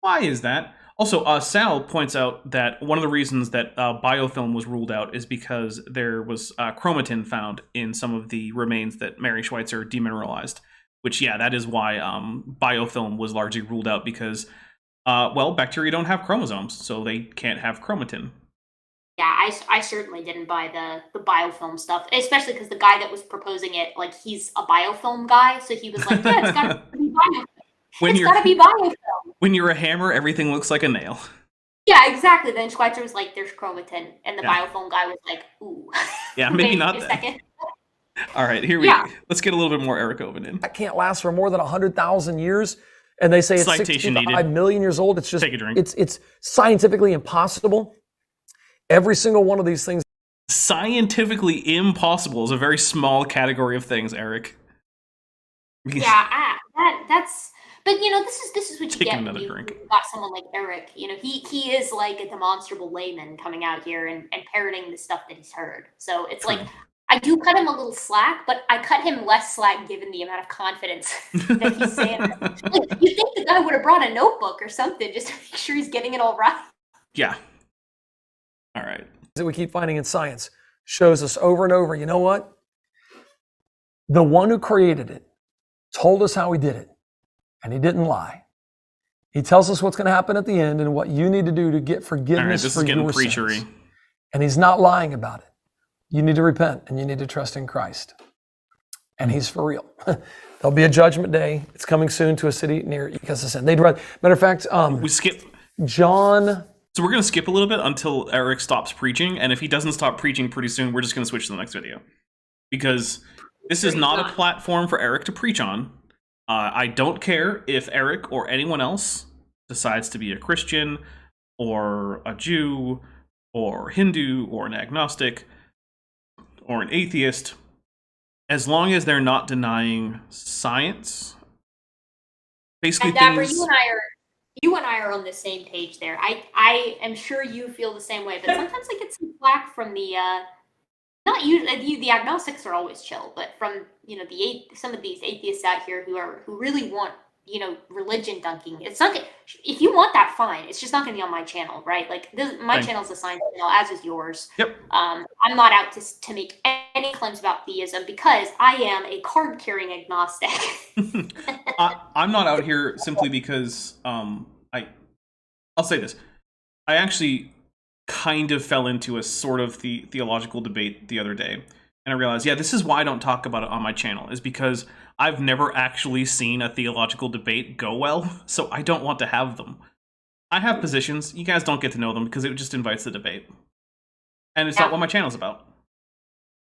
A: Why is that? Also, Sal points out that one of the reasons that biofilm was ruled out is because there was chromatin found in some of the remains that Mary Schweitzer demineralized. Which, yeah, that is why biofilm was largely ruled out because, well, bacteria don't have chromosomes, so they can't have chromatin.
C: Yeah, I certainly didn't buy the biofilm stuff, especially because the guy that was proposing it, like, he's a biofilm guy, so he was like, yeah, it's gotta be biofilm. It's gotta be biofilm.
A: When you're a hammer, everything looks like a nail.
C: Yeah, exactly. Then Schweitzer was like, there's chromatin, and the biofilm guy was like, ooh.
A: Yeah, maybe not that.
C: Second.
A: All right, let's get a little bit more Erika Hovind in.
D: That can't last for more than 100,000 years. And they say it's
A: Citation
D: 65 million years old. It's just,
A: take a drink.
D: It's scientifically impossible. Every single one of these things.
A: Scientifically impossible is a very small category of things, Eric.
C: Yeah, that's. But you know, this is what you get when you got someone like Eric. You know, he is like a demonstrable layman coming out here and parroting the stuff that he's heard. So it's like I do cut him a little slack, but I cut him less slack given the amount of confidence that he's saying. Like, you think the guy would have brought a notebook or something just to make sure he's getting it all right?
A: Yeah. All right.
D: That we keep finding in science shows us over and over, you know what? The one who created it told us how he did it, and he didn't lie. He tells us what's going to happen at the end and what you need to do to get forgiveness for your sins. And he's not lying about it. You need to repent and you need to trust in Christ. And he's for real. There'll be a judgment day. It's coming soon to a city near you because of sin. Matter of fact,
A: we skip
D: John.
A: So we're going to skip a little bit until Eric stops preaching. And if he doesn't stop preaching pretty soon, we're just going to switch to the next video. Because this is not a platform for Eric to preach on. I don't care if Eric or anyone else decides to be a Christian or a Jew or Hindu or an agnostic or an atheist, as long as they're not denying science. Basically,
C: and Dapper, you and I are on the same page there. I am sure you feel the same way, but sometimes I get some flack from the not usually the agnostics are always chill, but from some of these atheists out here who really want religion dunking. It's not if you want that, fine. It's just not going to be on my channel, right? Like my channel's a science channel, as is yours.
A: Yep. I'm
C: not out to make any claims about theism because I am a card carrying agnostic.
A: I'm not out here simply because I'll say this. I actually kind of fell into a sort of theological debate the other day, and I realized, this is why I don't talk about it on my channel, is because I've never actually seen a theological debate go well, so I don't want to have them. I have positions. You guys don't get to know them because it just invites the debate. And it's not what my channel's about.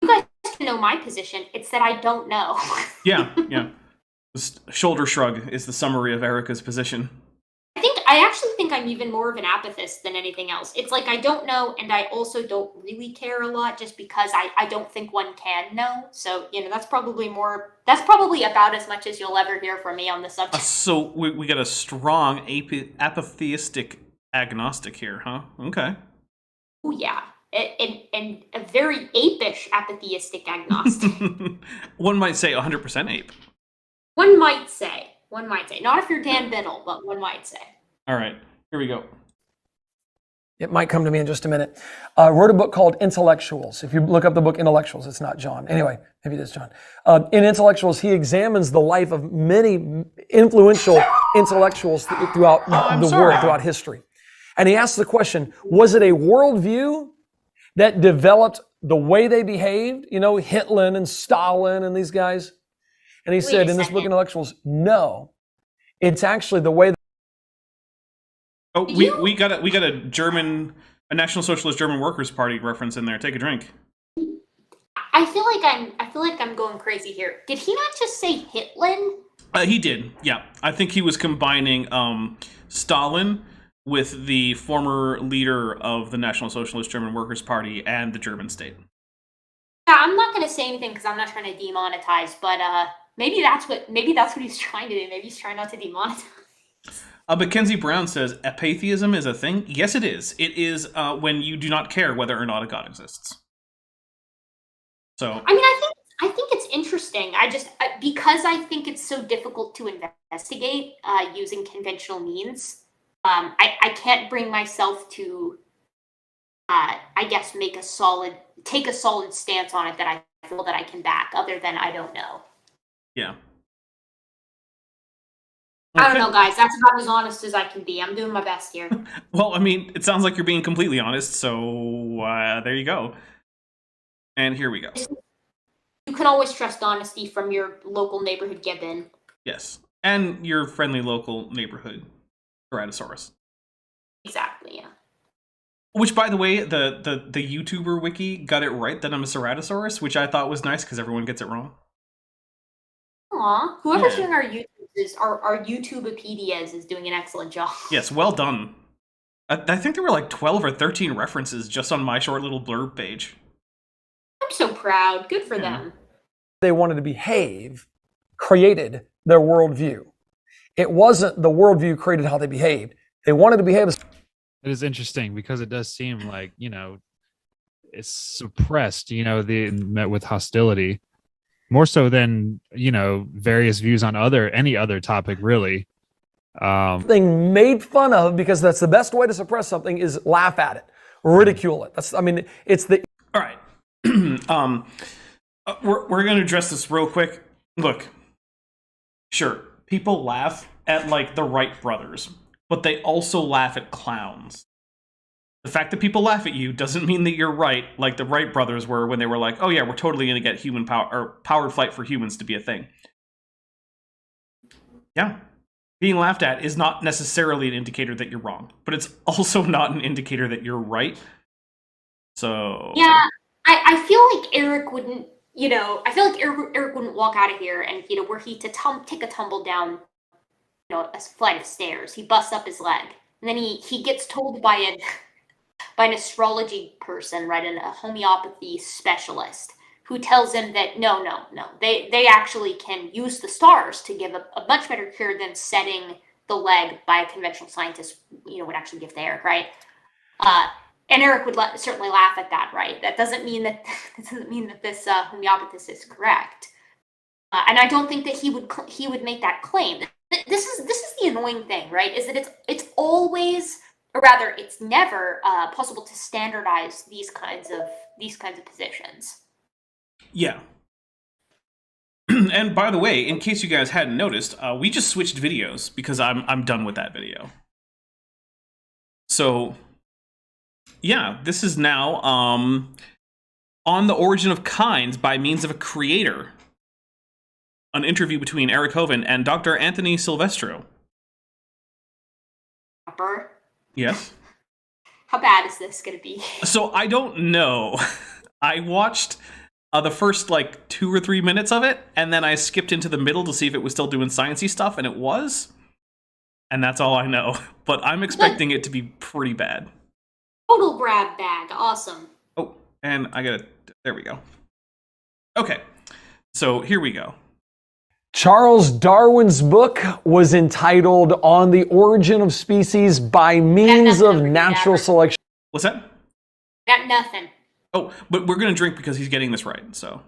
C: You guys can know my position. It's that I don't know.
A: Yeah. Just shoulder shrug is the summary of Erika's position.
C: I actually think I'm even more of an apathist than anything else. It's like I don't know, and I also don't really care a lot just because I don't think one can know. So, that's probably about as much as you'll ever hear from me on the subject.
A: So we got a strong apatheistic agnostic here, huh? Okay.
C: Oh, yeah. And a very apish apatheistic agnostic.
A: One might say 100% ape.
C: One might say. Not if you're Dan Binnell, but one might say.
A: All right, here we go.
D: It might come to me in just a minute. Wrote a book called Intellectuals. If you look up the book Intellectuals, it's not John. Anyway, maybe it is John. In Intellectuals, he examines the life of many influential intellectuals throughout the world, throughout history. And he asks the question, was it a worldview that developed the way they behaved? Hitler and Stalin and these guys? And he said in this book Intellectuals, no, it's actually the way.
A: Oh, we got a National Socialist German Workers' Party reference in there. Take a drink.
C: I feel like I'm going crazy here. Did he not just say Hitler?
A: He did. Yeah, I think he was combining Stalin with the former leader of the National Socialist German Workers' Party and the German state.
C: Yeah, I'm not going to say anything because I'm not trying to demonetize, but maybe that's what he's trying to do. Maybe he's trying not to demonetize.
A: But Kenzie Brown says, apatheism is a thing? Yes, it is. It is when you do not care whether or not a God exists. So
C: I mean, I think it's interesting. Because I think it's so difficult to investigate using conventional means. I can't bring myself to, I guess, take a solid stance on it that I feel that I can back. Other than I don't know.
A: yeah.
C: I don't know, guys. That's about as honest as I can be. I'm doing my best here.
A: Well, I mean, it sounds like you're being completely honest, so there you go. And here we go.
C: You can always trust honesty from your local neighborhood gibbon.
A: Yes. And your friendly local neighborhood Ceratosaurus.
C: Exactly, yeah.
A: Which, by the way, the YouTuber wiki got it right that I'm a Ceratosaurus, which I thought was nice because everyone gets it wrong.
C: Aw, whoever's
A: Yeah.
C: doing our YouTubepedias is doing an excellent job.
A: Yes, well done. I think there were like 12 or 13 references just on my short little blurb page.
C: I'm so proud. Good for them.
D: They wanted to behave, created their worldview. It wasn't the worldview created how they behaved. They wanted to behave as
E: It is interesting because it does seem like, it's suppressed, they met with hostility more so than, various views on any other topic, really.
D: something made fun of, because that's the best way to suppress something, is laugh at it, ridicule it. It's the
A: All right. We're going to address this real quick. Look, sure, people laugh at like the Wright brothers, but they also laugh at clowns. The fact that people laugh at you doesn't mean that you're right, like the Wright brothers were when they were like, "Oh yeah, we're totally going to get human power or powered flight for humans to be a thing." Yeah. Being laughed at is not necessarily an indicator that you're wrong, but it's also not an indicator that you're right. So
C: Yeah, I feel like Eric wouldn't, I feel like Eric wouldn't walk out of here and, were he to take a tumble down, a flight of stairs, he busts up his leg, and then he gets told by an astrology person, right, a homeopathy specialist, who tells him that no, they actually can use the stars to give a much better cure than setting the leg by a conventional scientist, would actually give to Eric, right? And Eric would certainly laugh at that, right? That doesn't mean that this homeopathist is correct, and I don't think that he would make that claim. This is the annoying thing, right? Is that it's always, or rather, it's never possible to standardize these kinds of positions.
A: yeah. And by the way, in case you guys hadn't noticed, we just switched videos because I'm done with that video. So yeah, this is now on the origin of kinds by means of a creator. An interview between Eric Hovind and Dr. Anthony Silvestro.
C: Proper.
A: Yes.
C: How bad is this going to be?
A: So I don't know. I watched the first like 2 or 3 minutes of it, and then I skipped into the middle to see if it was still doing sciencey stuff, and it was. And that's all I know. But I'm expecting it to be pretty bad.
C: Total grab bag. Awesome.
A: Oh, and there we go. Okay, so here we go.
D: Charles Darwin's book was entitled On the Origin of Species by Means of Natural Selection.
A: What's that?
C: Got nothing.
A: Oh, but we're going to drink because he's getting this right, so.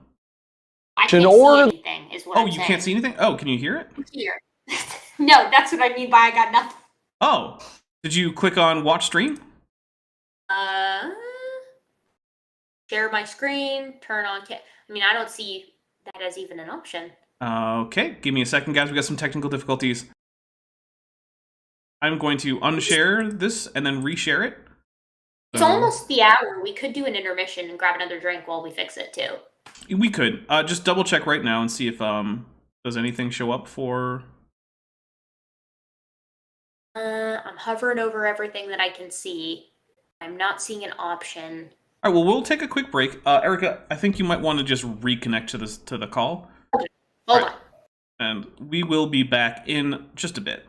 C: I can't
D: Or-
C: see anything, is what I'm
A: Oh, you
C: saying.
A: can't see anything? Oh, can you hear it?
C: Here. No, that's what I mean by I got nothing.
A: Oh, did you click on watch stream?
C: Share my screen, turn on I don't see that as even an option.
A: Okay, give me a second, guys. We got some technical difficulties. I'm going to unshare this and then reshare it.
C: It's almost the hour. We could do an intermission and grab another drink while we fix it, too.
A: We could. Just double check right now and see if does anything show up for...
C: I'm hovering over everything that I can see. I'm not seeing an option.
A: All right, well, we'll take a quick break. Erika, I think you might want to just reconnect to the call.
C: Okay, hold on.
A: And we will be back in just a bit.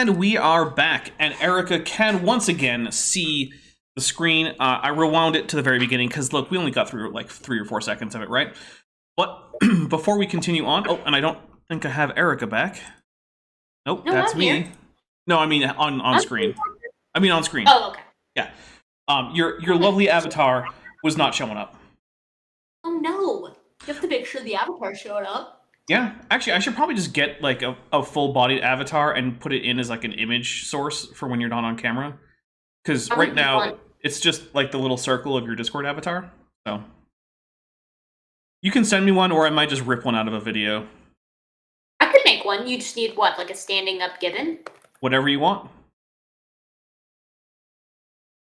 A: And we are back, and Erika can once again see the screen. I rewound it to the very beginning because, look, we only got through like 3 or 4 seconds of it, right? But before we continue on, oh, and I don't think I have Erika back. Nope,
C: No,
A: that's
C: I'm
A: me.
C: here.
A: No, I mean on screen. I mean on screen.
C: Oh, okay.
A: Yeah. Your lovely avatar was not showing up.
C: Oh no! You have to make sure the avatar showed up.
A: Yeah, actually, I should probably just get like a full-bodied avatar and put it in as like an image source for when you're not on camera. Because
C: That would
A: right
C: be
A: now,
C: fun.
A: it's just like the little circle of your Discord avatar. So you can send me one, or I might just rip one out of a video.
C: I could make one. You just need what, like a standing up gibbon?
A: Whatever you want.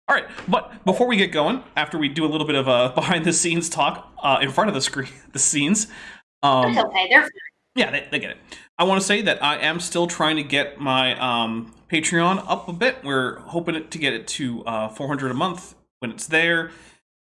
A: All right, but before we get going, after we do a little bit of a behind-the-scenes talk in front of the screen, the scenes.
C: That's okay. They're fine.
A: Yeah, they get it. I want to say that I am still trying to get my Patreon up a bit. We're hoping to get it to 400 a month. When it's there,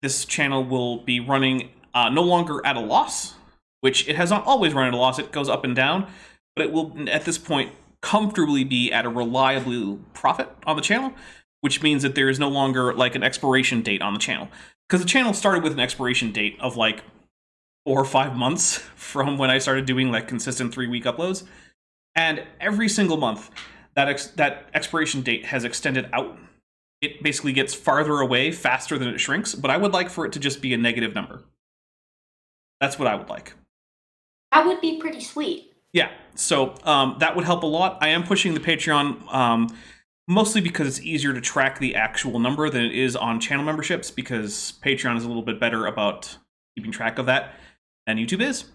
A: this channel will be running no longer at a loss, which it has not always run at a loss. It goes up and down, but it will, at this point, comfortably be at a reliable profit on the channel, which means that there is no longer like an expiration date on the channel. Because the channel started with an expiration date of like 4 or 5 months from when I started doing like consistent 3-week uploads, and every single month that expiration date has extended out. It basically gets farther away faster than it shrinks, but I would like for it to just be a negative number. That's what I would like.
C: That would be pretty sweet.
A: Yeah, so that would help a lot. I am pushing the Patreon mostly because it's easier to track the actual number than it is on channel memberships, because Patreon is a little bit better about keeping track of that than YouTube is.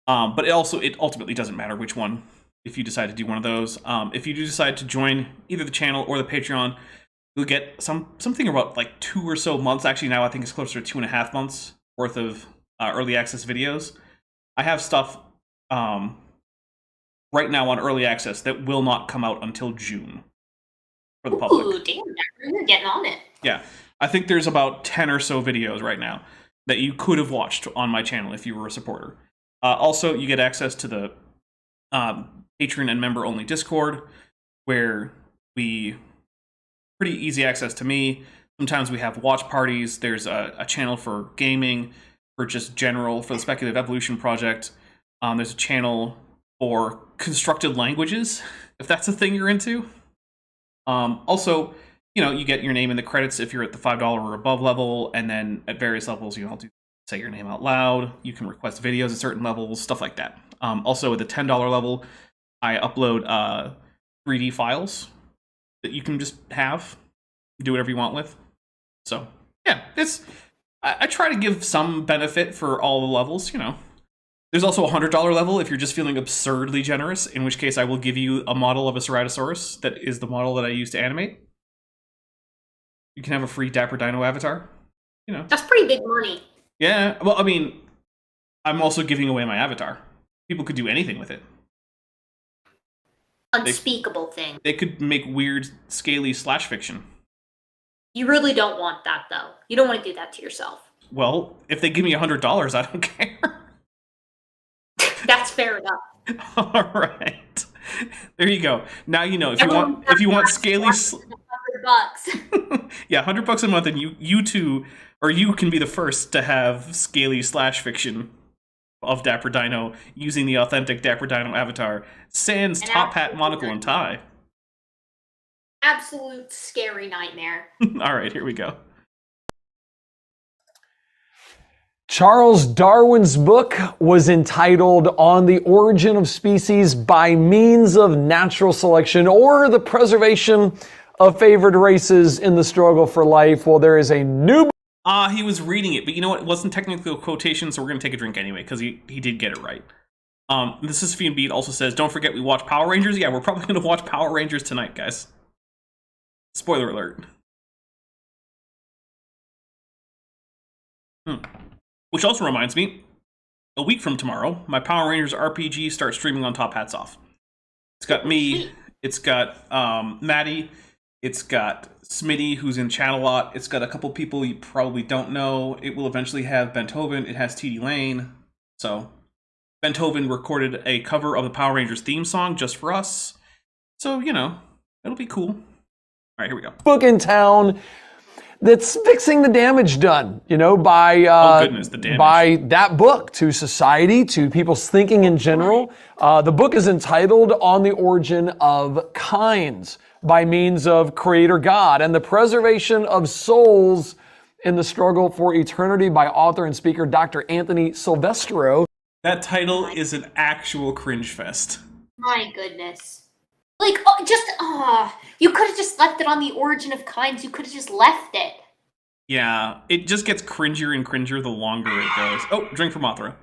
A: But it ultimately doesn't matter which one, if you decide to do one of those. If you do decide to join either the channel or the Patreon, you'll get something about like 2 or so months. Actually, now I think it's closer to 2.5 months worth of early access videos. I have stuff right now on early access that will not come out until June for the public.
C: Ooh, damn, you're getting on it.
A: Yeah, I think there's about 10 or so videos right now that you could have watched on my channel if you were a supporter. Also, you get access to the patron and member-only Discord, where we pretty easy access to me. Sometimes we have watch parties. There's a channel for gaming, for just general, for the Speculative Evolution Project. There's a channel for constructed languages, if that's a thing you're into. Also, you get your name in the credits if you're at the $5 or above level, and then at various levels, you have to say your name out loud. You can request videos at certain levels, stuff like that. Also, at the $10 level, I upload 3D files that you can just do whatever you want with. So, yeah, I try to give some benefit for all the levels, There's also a $100 level if you're just feeling absurdly generous, in which case I will give you a model of a Ceratosaurus that is the model that I use to animate. You can have a free Dapper Dino avatar.
C: That's pretty big money.
A: Yeah, well, I mean, I'm also giving away my avatar. People could do anything with it.
C: Unspeakable thing.
A: They could make weird, scaly slash fiction.
C: You really don't want that, though. You don't want to do that to yourself.
A: Well, if they give me $100, I don't care.
C: That's fair enough.
A: All right, there you go. Now you know if you want scaly.
C: $100.
A: Yeah, $100 a month, and you too, or you can be the first to have scaly slash fiction of Dapper Dino using the authentic Dapper Dino avatar, sans top hat, monocle, and tie.
C: Absolute scary nightmare.
A: All right, here we go.
D: Charles Darwin's book was entitled On the Origin of Species by Means of Natural Selection, or the Preservation of Favored Races in the Struggle for Life. Well, there is a new...
A: He was reading it, but you know what? It wasn't technically a quotation, so we're going to take a drink anyway, because he did get it right. This is Fiend Beat also says, don't forget we watch Power Rangers. Yeah, we're probably going to watch Power Rangers tonight, guys. Spoiler alert. Which also reminds me, a week from tomorrow, my Power Rangers RPG starts streaming on Top Hats Off. It's got me, it's got Maddie, it's got Smitty, who's in chat a lot, it's got a couple people you probably don't know. It will eventually have Benthoven, it has TD Lane. So, Benthoven recorded a cover of the Power Rangers theme song just for us. So, It'll be cool. All right, here we go.
D: book in town that's fixing the damage done, by
A: Oh, goodness, the damage.
D: by that book to society, to people's thinking in general. The book is entitled On the Origin of Kinds by Means of Creator God and the Preservation of Souls in the Struggle for Eternity by author and speaker Dr. Anthony Silvestro.
A: That title is an actual cringe fest.
C: My goodness. Like, you could have just left it on the origin of kinds. You could have just left it.
A: Yeah, it just gets cringier and cringier the longer it goes. Oh, drink from Mothra.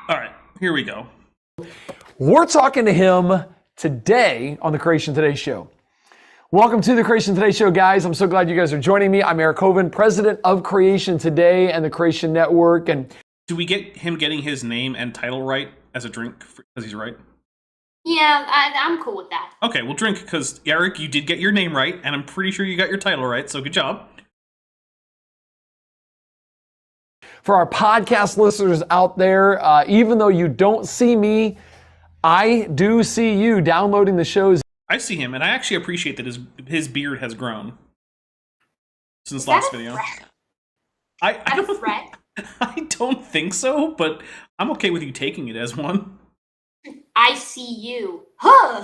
A: All right, here we go.
D: We're talking to him today on the Creation Today Show. Welcome to the Creation Today Show, guys. I'm so glad you guys are joining me. I'm Eric Hovind, president of Creation Today and the Creation Network. And
A: do we get him getting his name and title right as a drink because he's right?
C: Yeah, I'm cool with that.
A: Okay, we'll drink because, Eric, you did get your name right, and I'm pretty sure you got your title right, so good job.
D: for our podcast listeners out there, even though you don't see me, I do see you downloading the shows.
A: I see him, and I actually appreciate that his beard has grown since
C: Is
A: last
C: that a
A: video.
C: threat?
A: I
C: Is that a
A: don't,
C: threat?
A: I don't think so, but I'm okay with you taking it as one.
C: I see you. Huh.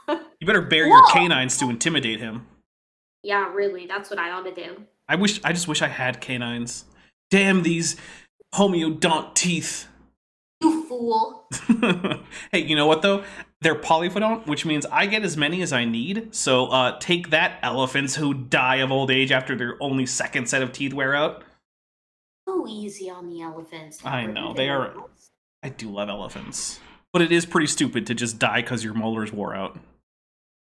A: You better bare your canines to intimidate him.
C: Yeah, really. That's what I ought to do.
A: I just wish I had canines. Damn these homeodont teeth.
C: You fool.
A: Hey, you know what though? They're polyphodont, which means I get as many as I need. So take that, elephants who die of old age after their only second set of teeth wear out.
C: So easy on the elephants.
A: I know, they are. I do love elephants. But it is pretty stupid to just die because your molars wore out.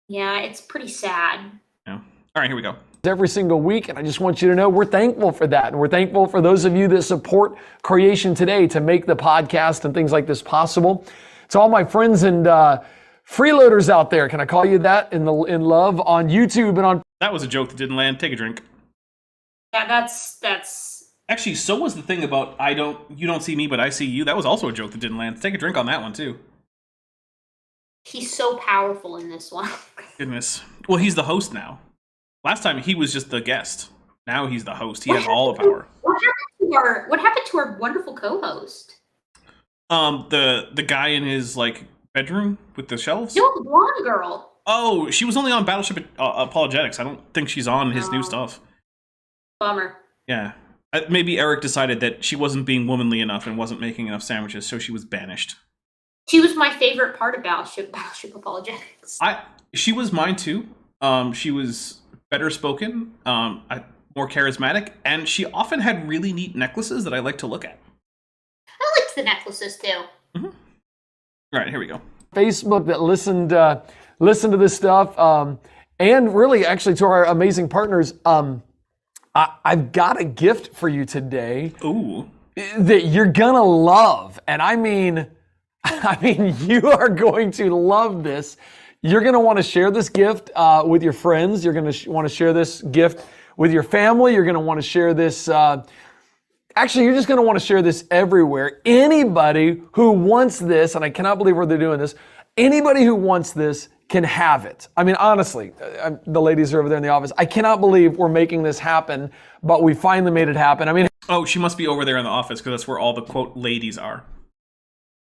C: Yeah, it's pretty sad.
A: Yeah. All right, here we go.
D: Every single week, and I just want you to know we're thankful for that. And we're thankful for those of you that support Creation Today to make the podcast and things like this possible. To all my friends and freeloaders out there, can I call you that in love on YouTube and on...
A: That was a joke that didn't land. Take a drink.
C: Yeah, that's...
A: Actually, so was the thing about you don't see me, but I see you. That was also a joke that didn't land. Take a drink on that one, too.
C: He's so powerful in this one.
A: Goodness. Well, he's the host now. Last time he was just the guest. Now he's the host. He has all the power.
C: What happened to our wonderful co-host?
A: The guy in his bedroom with the shelves.
C: No, the blonde girl.
A: Oh, she was only on Battleship Apologetics. I don't think she's on his new stuff.
C: Bummer.
A: Yeah. Maybe Eric decided that she wasn't being womanly enough and wasn't making enough sandwiches, so she was banished.
C: She was my favorite part of Battleship Apologetics.
A: She was mine too. She was better spoken, more charismatic, and she often had really neat necklaces that I like to look at.
C: I liked the necklaces too.
A: Mm-hmm. All right, here we go.
D: Facebook that listened to this stuff, and really actually to our amazing partners. I've got a gift for you today.
A: Ooh.
D: That you're gonna love, and I mean, you are going to love this. You're going to want to share this gift with your friends. You're going to want to share this gift with your family. You're going to want to share this. Actually, you're just going to want to share this everywhere. Anybody who wants this, and I cannot believe where they're doing this, anybody who wants this can have it. I mean, honestly, the ladies are over there in the office. I cannot believe we're making this happen, but we finally made it happen. I mean,
A: oh, she must be over there in the office because that's where all the, quote, ladies are.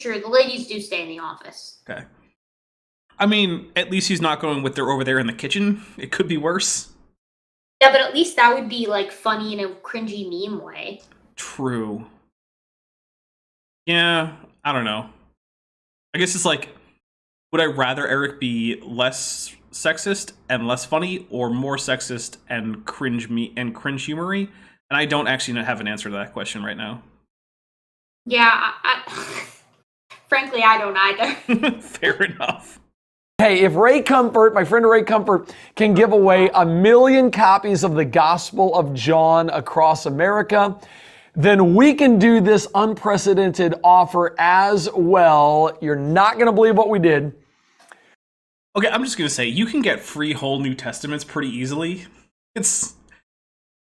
C: Sure, the ladies do stay in the office.
A: Okay. I mean, at least he's not going with they're over there in the kitchen. It could be worse.
C: Yeah, but at least that would be funny in a cringy meme way.
A: True. Yeah, I don't know. I guess it's would I rather Eric be less sexist and less funny, or more sexist and cringe humory? And I don't actually have an answer to that question right now.
C: Yeah, frankly, I don't either.
A: Fair enough.
D: hey, if Ray Comfort, my friend Ray Comfort, can give away 1 million copies of the Gospel of John across America, then we can do this unprecedented offer as well. You're not going to believe what we did.
A: Okay, I'm just going to say, you can get free whole New Testaments pretty easily.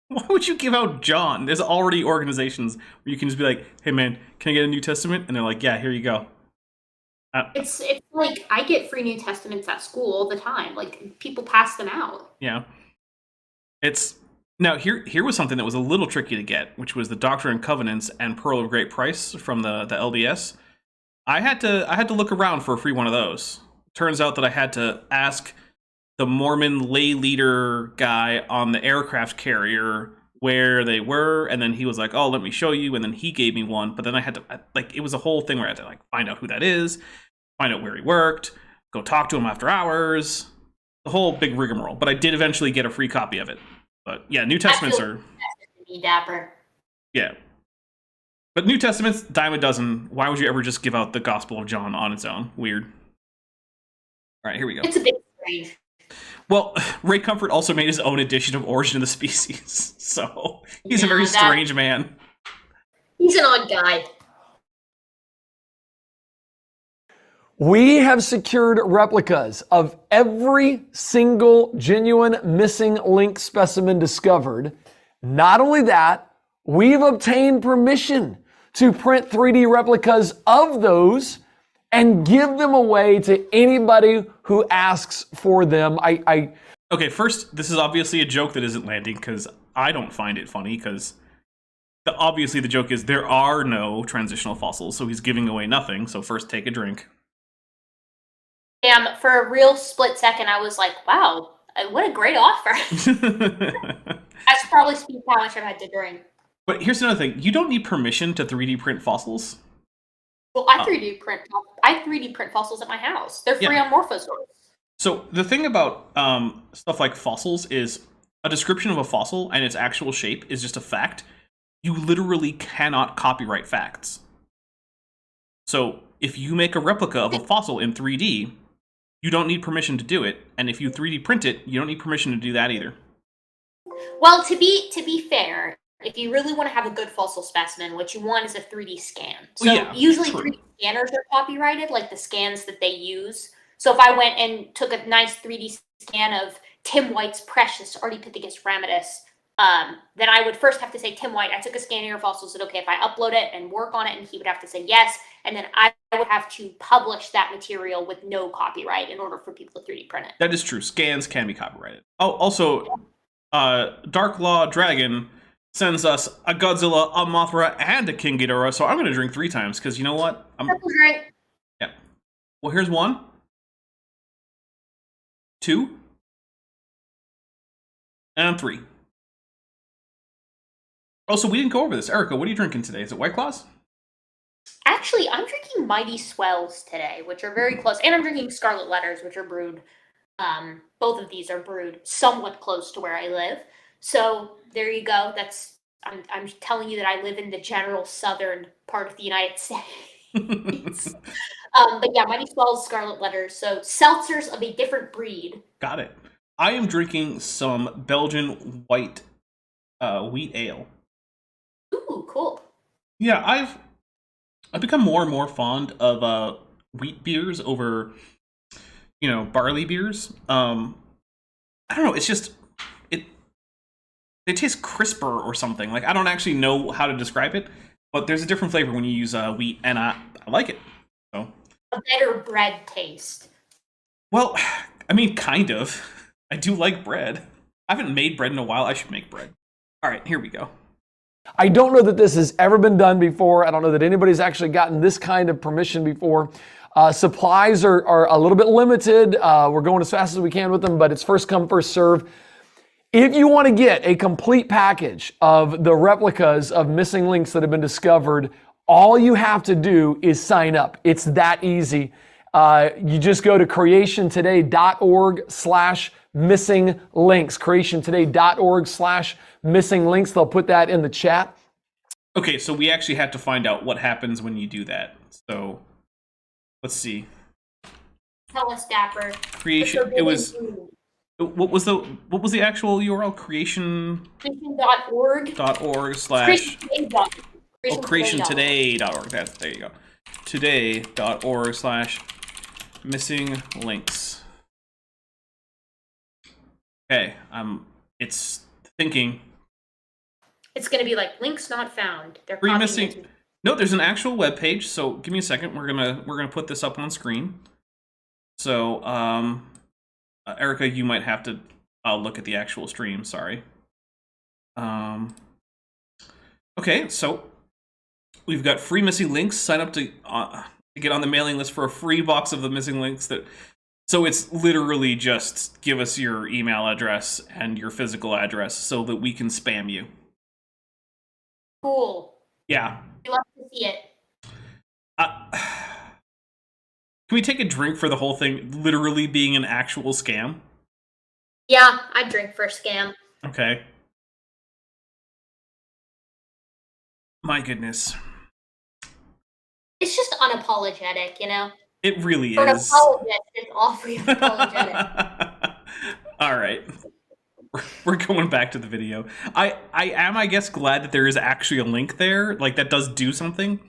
A: Why would you give out John? There's already organizations where you can just be like, hey man, can I get a New Testament? And they're like, yeah, here you go.
C: It's like I get free New Testaments at school all the time. Like people pass them out.
A: Yeah. It's now here was something that was a little tricky to get, which was the Doctrine and Covenants and Pearl of Great Price from the LDS. I had to look around for a free one of those. Turns out that I had to ask the Mormon lay leader guy on the aircraft carrier where they were, and then he was like, "Oh, let me show you," and then he gave me one. But then I had to it was a whole thing where I had to find out who that is, find out where he worked, go talk to him after hours, the whole big rigmarole. But I did eventually get a free copy of it. But yeah, New Testaments are
C: dapper.
A: Yeah. But New Testaments, dime a dozen. Why would you ever just give out the Gospel of John on its own? Weird. All right, here we go.
C: It's a bit strange.
A: Well, Ray Comfort also made his own edition of Origin of the Species, so he's a very strange man.
C: He's an odd guy.
D: We have secured replicas of every single genuine missing link specimen discovered. Not only that, we've obtained permission to print 3D replicas of those and give them away to anybody who asks for them.
A: Okay, first, this is obviously a joke that isn't landing because I don't find it funny because obviously the joke is there are no transitional fossils, so he's giving away nothing. So first, take a drink.
C: Damn, for a real split second, I was like, wow, what a great offer. That's probably speak how much I've had to drink.
A: But here's another thing. You don't need permission to 3D print fossils.
C: Well, I 3D print fossils at my house. They're free on Morphosource.
A: So the thing about stuff like fossils is a description of a fossil and its actual shape is just a fact. You literally cannot copyright facts. So if you make a replica of a fossil in 3D, you don't need permission to do it. And if you 3D print it, you don't need permission to do that either.
C: Well, to be fair, if you really want to have a good fossil specimen, what you want is a 3D scan. So usually true. 3D scanners are copyrighted, like the scans that they use. So if I went and took a nice 3D scan of Tim White's precious Ardipithecus ramidus, then I would first have to say, Tim White, I took a scan of your fossil. Is it okay if I upload it and work on it? And he would have to say yes. And then I would have to publish that material with no copyright in order for people to 3D print it.
A: That is true. Scans can be copyrighted. Oh, also, Dark Law Dragon sends us a Godzilla, a Mothra, and a King Ghidorah. So I'm going to drink 3 times because you know what? Yeah. Well, here's 1, 2, and 3. Also, we didn't go over this. Erika, what are you drinking today? Is it White Claws?
C: Actually, I'm drinking Mighty Swells today, which are very close. And I'm drinking Scarlet Letters, which are brewed. Both of these are brewed somewhat close to where I live. So there you go. I'm telling you that I live in the general southern part of the United States. But yeah, Mighty Swells, Scarlet Letters. So seltzers of a different breed.
A: Got it. I am drinking some Belgian white wheat ale.
C: Ooh, cool.
A: Yeah, I've become more and more fond of wheat beers over, barley beers. I don't know. It's just they taste crisper or something. Like I don't actually know how to describe it, but there's a different flavor when you use wheat, and I like it. So
C: a better bread taste.
A: Well, I mean, kind of. I do like bread. I haven't made bread in a while. I should make bread. All right, here we go.
D: I don't know that this has ever been done before. I don't know that anybody's actually gotten this kind of permission before. Supplies are a little bit limited. We're going as fast as we can with them, but it's first come, first serve. If you want to get a complete package of the replicas of missing links that have been discovered, all you have to do is sign up. It's that easy. You just go to creationtoday.org/missing links. creationtoday.org/missing links. They'll put that in the chat.
A: Okay, so we actually have to find out what happens when you do that. So let's see.
C: Tell us, Dapper.
A: Creation. It was. What was the actual URL? Creationtoday.org. creationtoday.org. There you go. Today.org/missing links. Okay, it's thinking.
C: It's going to be like links not found. They're
A: free missing. No, there's an actual web page. So give me a second. We're gonna put this up on screen. So Erika, you might have to look at the actual stream. Sorry. Okay, so we've got free missing links. Sign up to get on the mailing list for a free box of the missing links. So it's literally just give us your email address and your physical address so that we can spam you.
C: Cool.
A: Yeah.
C: We love to see it.
A: Can we take a drink for the whole thing literally being an actual scam?
C: Yeah, I'd drink for a scam.
A: Okay. My goodness.
C: It's just unapologetic, you know?
A: It really
C: For an
A: is.
C: apologist, it's awfully unapologetic.
A: All right. We're going back to the video. I am, I guess, glad that there is actually a link there. Like, that does do something.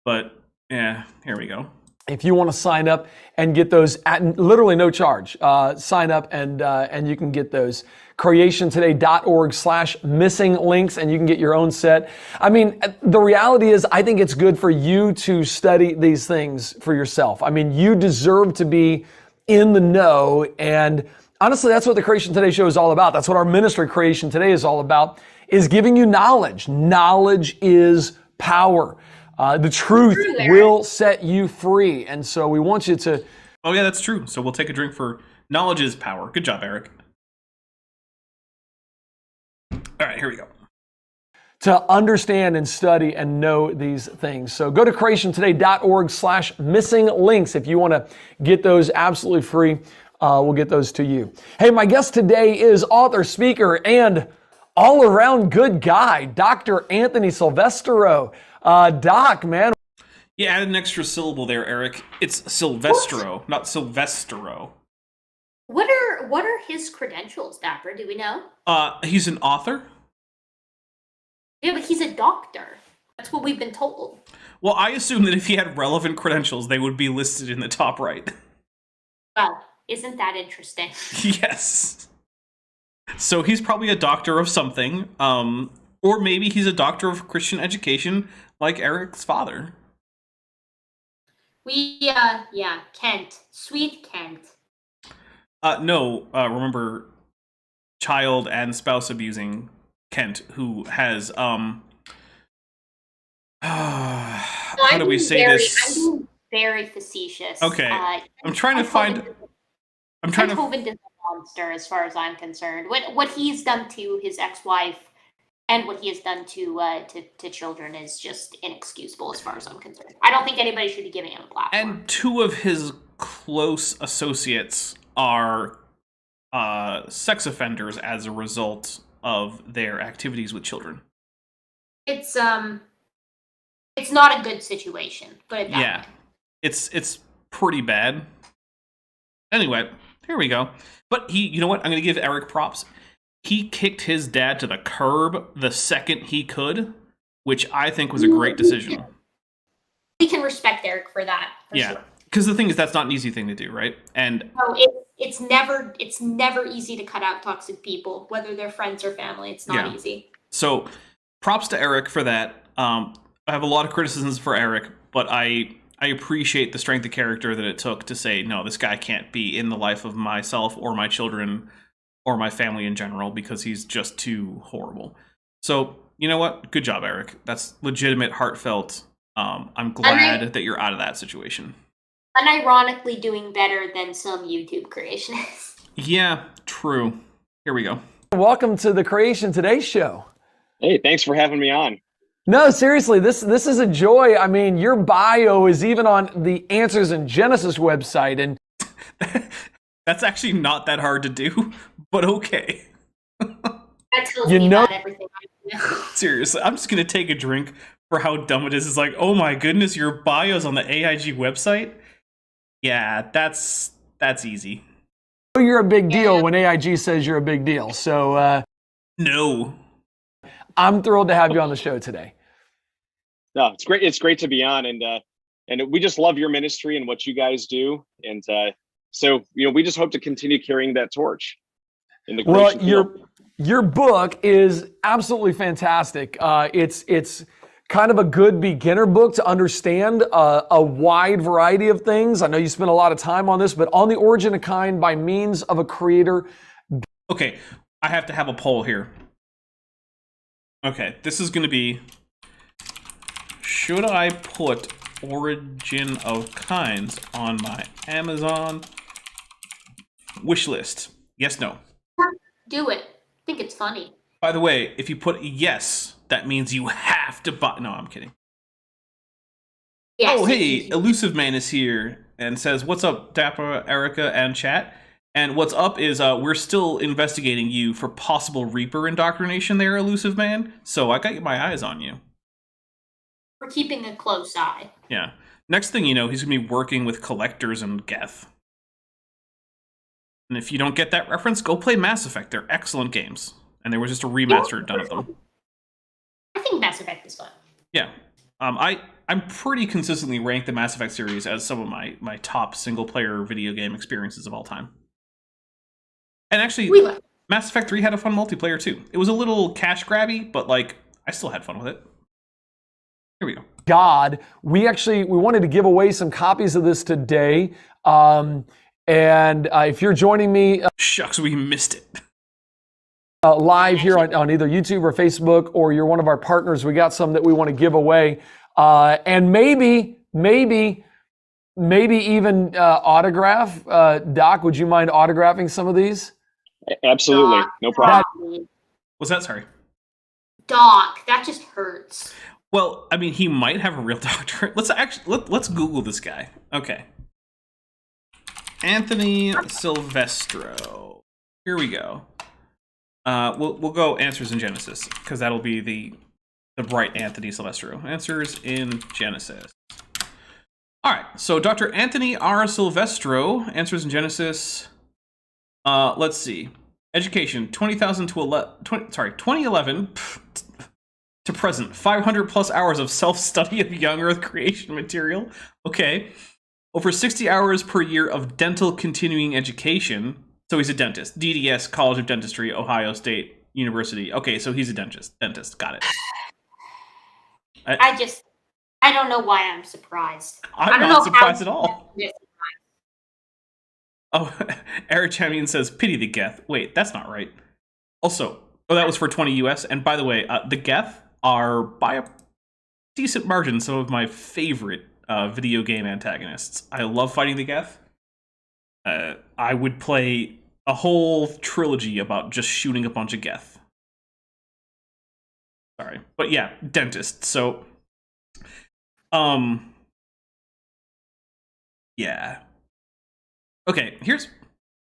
A: But, yeah, here we go.
D: If you want to sign up and get those at literally no charge, sign up and you can get those. creationtoday.org/missing links, and you can get your own set. I mean, the reality is, I think it's good for you to study these things for yourself. I mean, you deserve to be in the know, and honestly, that's what the Creation Today show is all about. That's what our ministry, Creation Today, is all about, is giving you knowledge. Knowledge is power. The truth will set you free. And so we want you to...
A: Oh, yeah, that's true. So we'll take a drink for knowledge is power. Good job, Eric. All right, here we go.
D: To understand and study and know these things. So go to creationtoday.org/missing links if you want to get those absolutely free. We'll get those to you. Hey, my guest today is author, speaker, and all-around good guy, Dr. Anthony Silvestro. Doc, man.
A: You added an extra syllable there, Eric. It's Silvestro, not Silvestro.
C: What are his credentials, Dapper? Do we know?
A: He's an author.
C: Yeah, but he's a doctor. That's what we've been told.
A: Well, I assume that if he had relevant credentials, they would be listed in the top right.
C: Well, isn't that interesting?
A: Yes. So he's probably a doctor of something, or maybe he's a doctor of Christian education, like Eric's father.
C: Kent. Sweet Kent.
A: No, remember, child and spouse abusing Kent, who has, how do we say this?
C: I'm being very facetious.
A: Okay, I'm trying to find...
C: Hovind is a monster as far as I'm concerned. What he's done to his ex-wife and what he has done to children is just inexcusable as far as I'm concerned. I don't think anybody should be giving him a platform.
A: And two of his close associates are sex offenders as a result of their activities with children.
C: It's not a good situation, but
A: yeah, it's pretty bad. Anyway, here we go. But you know what? I'm going to give Eric props. He kicked his dad to the curb the second he could, which I think was a great decision.
C: We can respect Eric for that.
A: Yeah, because the thing is, that's not an easy thing to do, right? And
C: no, it's never easy to cut out toxic people, whether they're friends or family. It's not easy.
A: So, props to Eric for that. I have a lot of criticisms for Eric, but I appreciate the strength of character that it took to say, no, this guy can't be in the life of myself or my children or my family in general because he's just too horrible. So, you know what? Good job, Eric. That's legitimate, heartfelt. I'm glad that you're out of that situation.
C: Unironically doing better than some YouTube creationists.
A: Yeah, true. Here we go.
D: Welcome to the Creation Today show.
F: Hey, thanks for having me on.
D: No, seriously, this is a joy. I mean, your bio is even on the Answers in Genesis website, and
A: that's actually not that hard to do, but okay.
C: That tells me about everything I do.
A: Seriously, I'm just gonna take a drink for how dumb it is. It's like, oh my goodness, your bio's on the AIG website? Yeah, that's easy.
D: You're a big deal when AIG says you're a big deal. So
A: no.
D: I'm thrilled to have you on the show today.
F: No, it's great. It's great to be on, and we just love your ministry and what you guys do, and so we just hope to continue carrying that torch. In the
D: well, your book is absolutely fantastic. It's kind of a good beginner book to understand a wide variety of things. I know you spent a lot of time on this, but On the Origin of Kind by Means of a Creator.
A: Okay, I have to have a poll here. Okay, this is going to be, should I put Origin of Kinds on my Amazon wish list? Yes, no.
C: Do it. I think it's funny.
A: By the way, if you put yes, that means you have to buy. No, I'm kidding.
C: Yes,
A: Oh, hey, Elusive Man is here and says, "What's up, Dapper, Erika, and chat?" And what's up is we're still investigating you for possible Reaper indoctrination there, Elusive Man. So I got my eyes on you.
C: we're keeping a close eye.
A: Yeah. Next thing you know, he's going to be working with collectors and Geth. And if you don't get that reference, go play Mass Effect. They're excellent games. And there was just a remaster done of them.
C: I think Mass Effect is fun.
A: Yeah. I'm pretty consistently ranked the Mass Effect series as some of my top single-player video game experiences of all time. And actually, Mass Effect 3 had a fun multiplayer too. It was a little cash grabby, but like I still had fun with it. Here we go.
D: God, we wanted to give away some copies of this today. If you're joining me
A: Shucks, we missed it.
D: live here on either YouTube or Facebook, or you're one of our partners, we got some that we want to give away. And maybe even autograph. Doc, would you mind autographing some of these?
F: Absolutely, no problem.
A: What's that? Sorry.
C: Doc, that just hurts.
A: Well, I mean, he might have a real doctorate. Let's Google this guy. Okay. Anthony Silvestro. Here we go. We'll go answers in Genesis because that'll be the right Anthony Silvestro. Answers in Genesis. All right. So Dr. Anthony R. Silvestro, answers in Genesis. Let's see. Education 2011 to present, 500 plus hours of self-study of young Earth creation material. Okay. Over 60 hours per year of dental continuing education. So he's a dentist. DDS, College of Dentistry, Ohio State University. Okay, so he's a dentist. Got it.
C: I don't know why I'm surprised.
A: I'm not surprised at all. Oh, Eric Chamian says, pity the Geth. Wait, that's not right. Also, that was for 20 US. And by the way, the Geth are, by a decent margin, some of my favorite video game antagonists. I love fighting the Geth. I would play a whole trilogy about just shooting a bunch of Geth. Sorry. But yeah, dentist. So, yeah. Okay, here's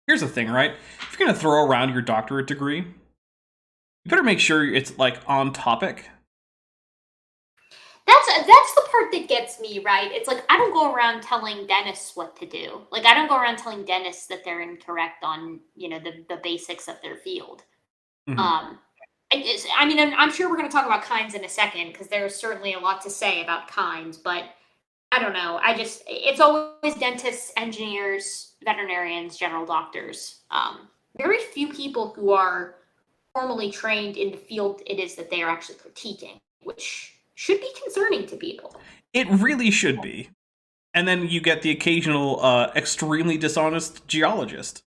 A: the thing, right? If you're gonna throw around your doctorate degree, you better make sure it's like on topic.
C: That's the part that gets me, right? It's like I don't go around telling dentists what to do. Like I don't go around telling dentists that they're incorrect on, the basics of their field.
A: Mm-hmm.
C: I mean, I'm sure we're going to talk about kinds in a second because there's certainly a lot to say about kinds, but I don't know. It's always dentists, engineers, veterinarians, general doctors. Very few people who are formally trained in the field it is that they are actually critiquing, which should be concerning to people.
A: It really should be. And then you get the occasional extremely dishonest geologist.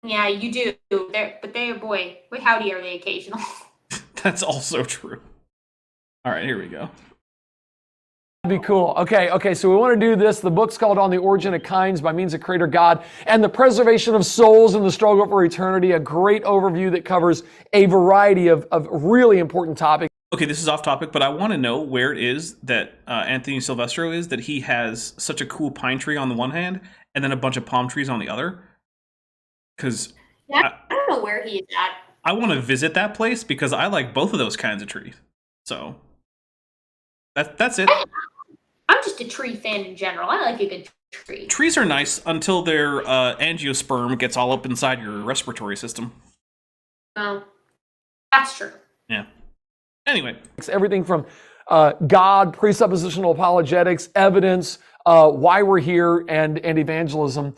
C: Yeah, you do. Boy, howdy are they occasional.
A: That's also true. All right, here we go.
D: That'd be cool. Okay, so we want to do this. The book's called On the Origin of Kinds by Means of Creator God and the Preservation of Souls in the Struggle for Eternity. A great overview that covers a variety of really important topics.
A: Okay, this is off topic, but I want to know where it is that Anthony Silvestro is, that he has such a cool pine tree on the one hand and then a bunch of palm trees on the other. Because
C: I don't know where he is at.
A: I want to visit that place because I like both of those kinds of trees. So that's it.
C: I'm just a tree fan in general. I like a good tree.
A: Trees are nice until their angiosperm gets all up inside your respiratory system.
C: Oh, that's true.
A: Yeah. Anyway.
D: Everything from God, presuppositional apologetics, evidence, why we're here, and evangelism.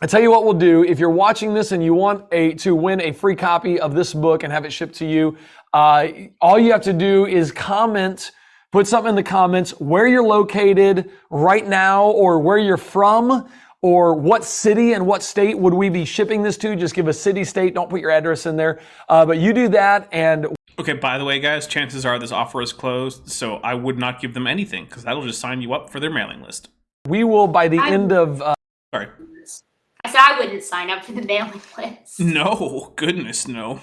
D: I tell you what we'll do. If you're watching this and you want to win a free copy of this book and have it shipped to you, all you have to do is comment, put something in the comments where you're located right now or where you're from or what city and what state would we be shipping this to. Just give a city, state, don't put your address in there. But you do that and...
A: Okay, by the way, guys, chances are this offer is closed, so I would not give them anything because that'll just sign you up for their mailing list.
D: We will, by the end of...
A: Sorry.
C: I said I wouldn't sign up for the mailing list.
A: No, goodness, no.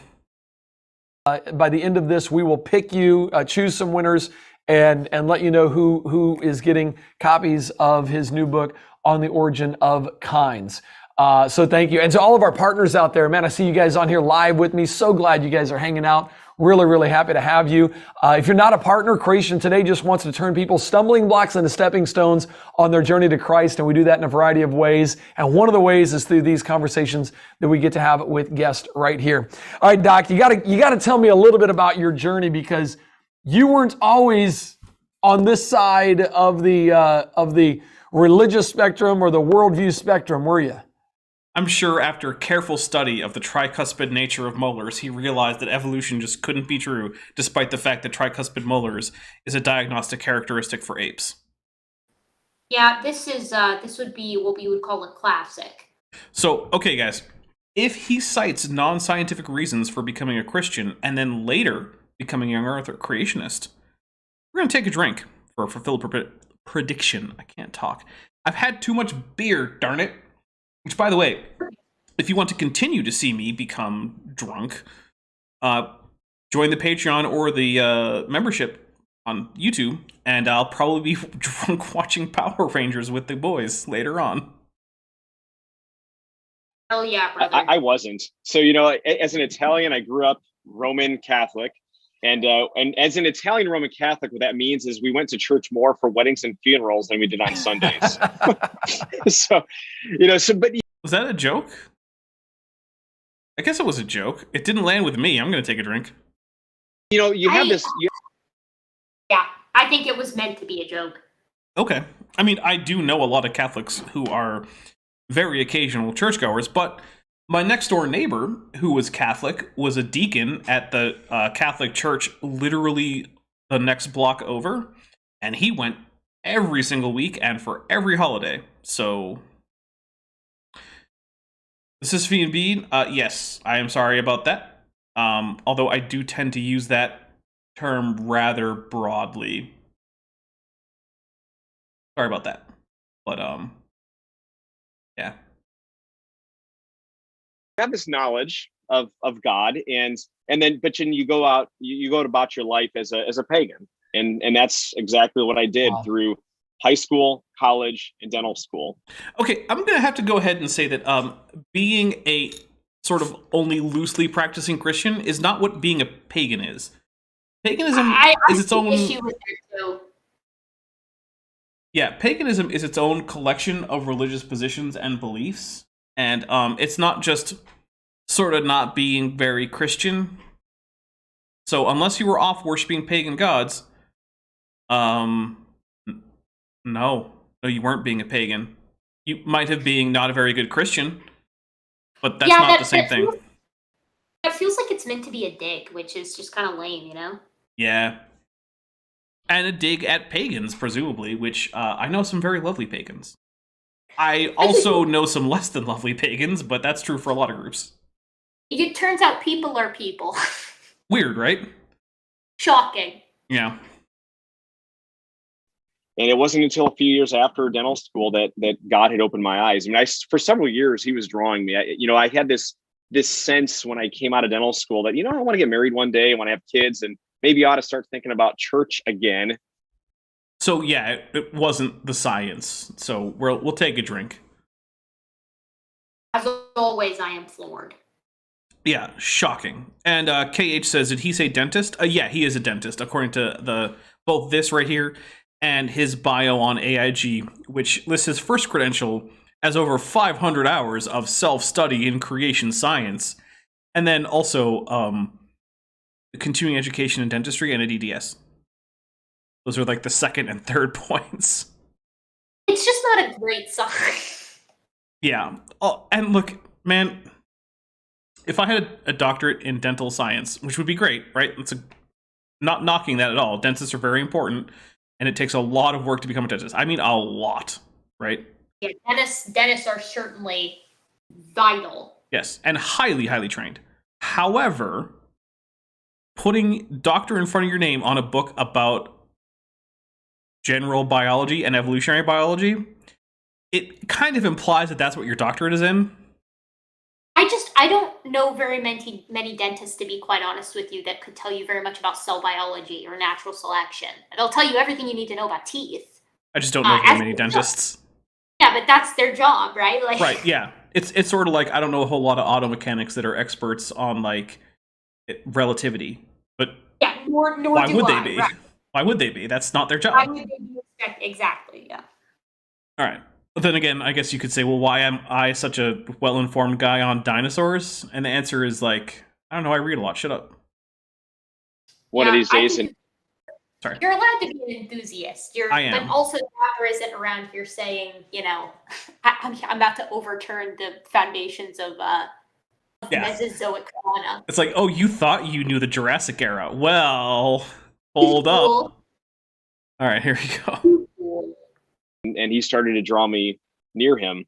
D: By the end of this, we will pick you, choose some winners, and let you know who is getting copies of his new book, On the Origin of Kinds. So thank you. And to all of our partners out there, man, I see you guys on here live with me. So glad you guys are hanging out. Really, really happy to have you. If you're not a partner, Creation Today just wants to turn people's stumbling blocks into stepping stones on their journey to Christ, and we do that in a variety of ways. And one of the ways is through these conversations that we get to have with guests right here. All right, Doc, you gotta tell me a little bit about your journey because you weren't always on this side of the religious spectrum or the worldview spectrum, were you?
A: I'm sure after careful study of the tricuspid nature of molars, he realized that evolution just couldn't be true, despite the fact that tricuspid molars is a diagnostic characteristic for apes.
C: Yeah, this would be what we would call a classic.
A: So, okay, guys, if he cites non-scientific reasons for becoming a Christian and then later becoming a young Earth or creationist, we're going to take a drink for a fulfilled prediction. I can't talk. I've had too much beer, darn it. Which, by the way, if you want to continue to see me become drunk, join the Patreon or the membership on YouTube, and I'll probably be drunk watching Power Rangers with the boys later on.
C: Oh yeah, brother.
F: I wasn't. So, as an Italian, I grew up Roman Catholic. And as an Italian Roman Catholic, what that means is we went to church more for weddings and funerals than we did on Sundays. But
A: was that a joke? I guess it was a joke. It didn't land with me. I'm going to take a drink.
F: You have this.
C: Yeah, I think it was meant to be a joke.
A: Okay. I mean, I do know a lot of Catholics who are very occasional churchgoers, but my next door neighbor, who was Catholic, was a deacon at the Catholic church literally the next block over, and he went every single week and for every holiday. So, this is Fee and Bean. Yes, I am sorry about that. Although I do tend to use that term rather broadly. Sorry about that. But, yeah.
F: Have this knowledge of God, and then you go out, you go about your life as a pagan, and that's exactly what I did through high school, college, and dental school.
A: Okay, I'm gonna have to go ahead and say that being a sort of only loosely practicing Christian is not what being a pagan is. Paganism is its own
C: issue with it too.
A: Yeah, paganism is its own collection of religious positions and beliefs. And it's not just sort of not being very Christian. So unless you were off worshiping pagan gods, no, you weren't being a pagan. You might have been not a very good Christian, but that's not the same thing.
C: It feels like it's meant to be a dig, which is just kind of lame,
A: Yeah. And a dig at pagans, presumably, which I know some very lovely pagans. I also know some less than lovely pagans, but that's true for a lot of groups.
C: It turns out people are people.
A: Weird, right?
C: Shocking.
A: Yeah.
F: And it wasn't until a few years after dental school that God had opened my eyes. I mean, for several years, he was drawing me. I had this sense when I came out of dental school that, I want to get married one day. I want to have kids, and maybe I ought to start thinking about church again.
A: So yeah, it wasn't the science. So we'll take a drink.
C: As always, I am floored.
A: Yeah, shocking. And KH says, did he say dentist? Yeah, he is a dentist, according to both this right here and his bio on AIG, which lists his first credential as over 500 hours of self-study in creation science, and then also continuing education in dentistry and a DDS. Those are like the second and third points.
C: It's just not a great sign.
A: Yeah. Oh, and look, man, if I had a doctorate in dental science, which would be great, right? Not knocking that at all. Dentists are very important, and it takes a lot of work to become a dentist. I mean, a lot, right?
C: Yeah, dentists are certainly vital.
A: Yes, and highly, highly trained. However, putting doctor in front of your name on a book about general biology and evolutionary biology, it kind of implies that that's what your doctorate is in.
C: I don't know very many dentists, to be quite honest with you, that could tell you very much about cell biology or natural selection. They'll tell you everything you need to know about teeth.
A: I just don't know very many dentists.
C: Yeah, but that's their job, right? Like,
A: right, yeah. It's sort of like, I don't know a whole lot of auto mechanics that are experts on, like, relativity. But
C: yeah, nor
A: why
C: do
A: would
C: I,
A: they be?
C: right.
A: Why would they be? That's not their job.
C: Why would they be exactly, yeah.
A: All right. But then again, I guess you could say, well, why am I such a well-informed guy on dinosaurs? And the answer is, like, I don't know, I read a lot. Shut up.
F: One of these days, and
A: Sorry.
C: You're allowed to be an enthusiast.
A: I am.
C: But also, Dapper isn't around here saying, you know, I'm about to overturn the foundations of Mesozoic fauna.
A: It's like, oh, you thought you knew the Jurassic era. Well, hold up.
C: Cool.
A: All right, here we go.
F: and he started to draw me near him.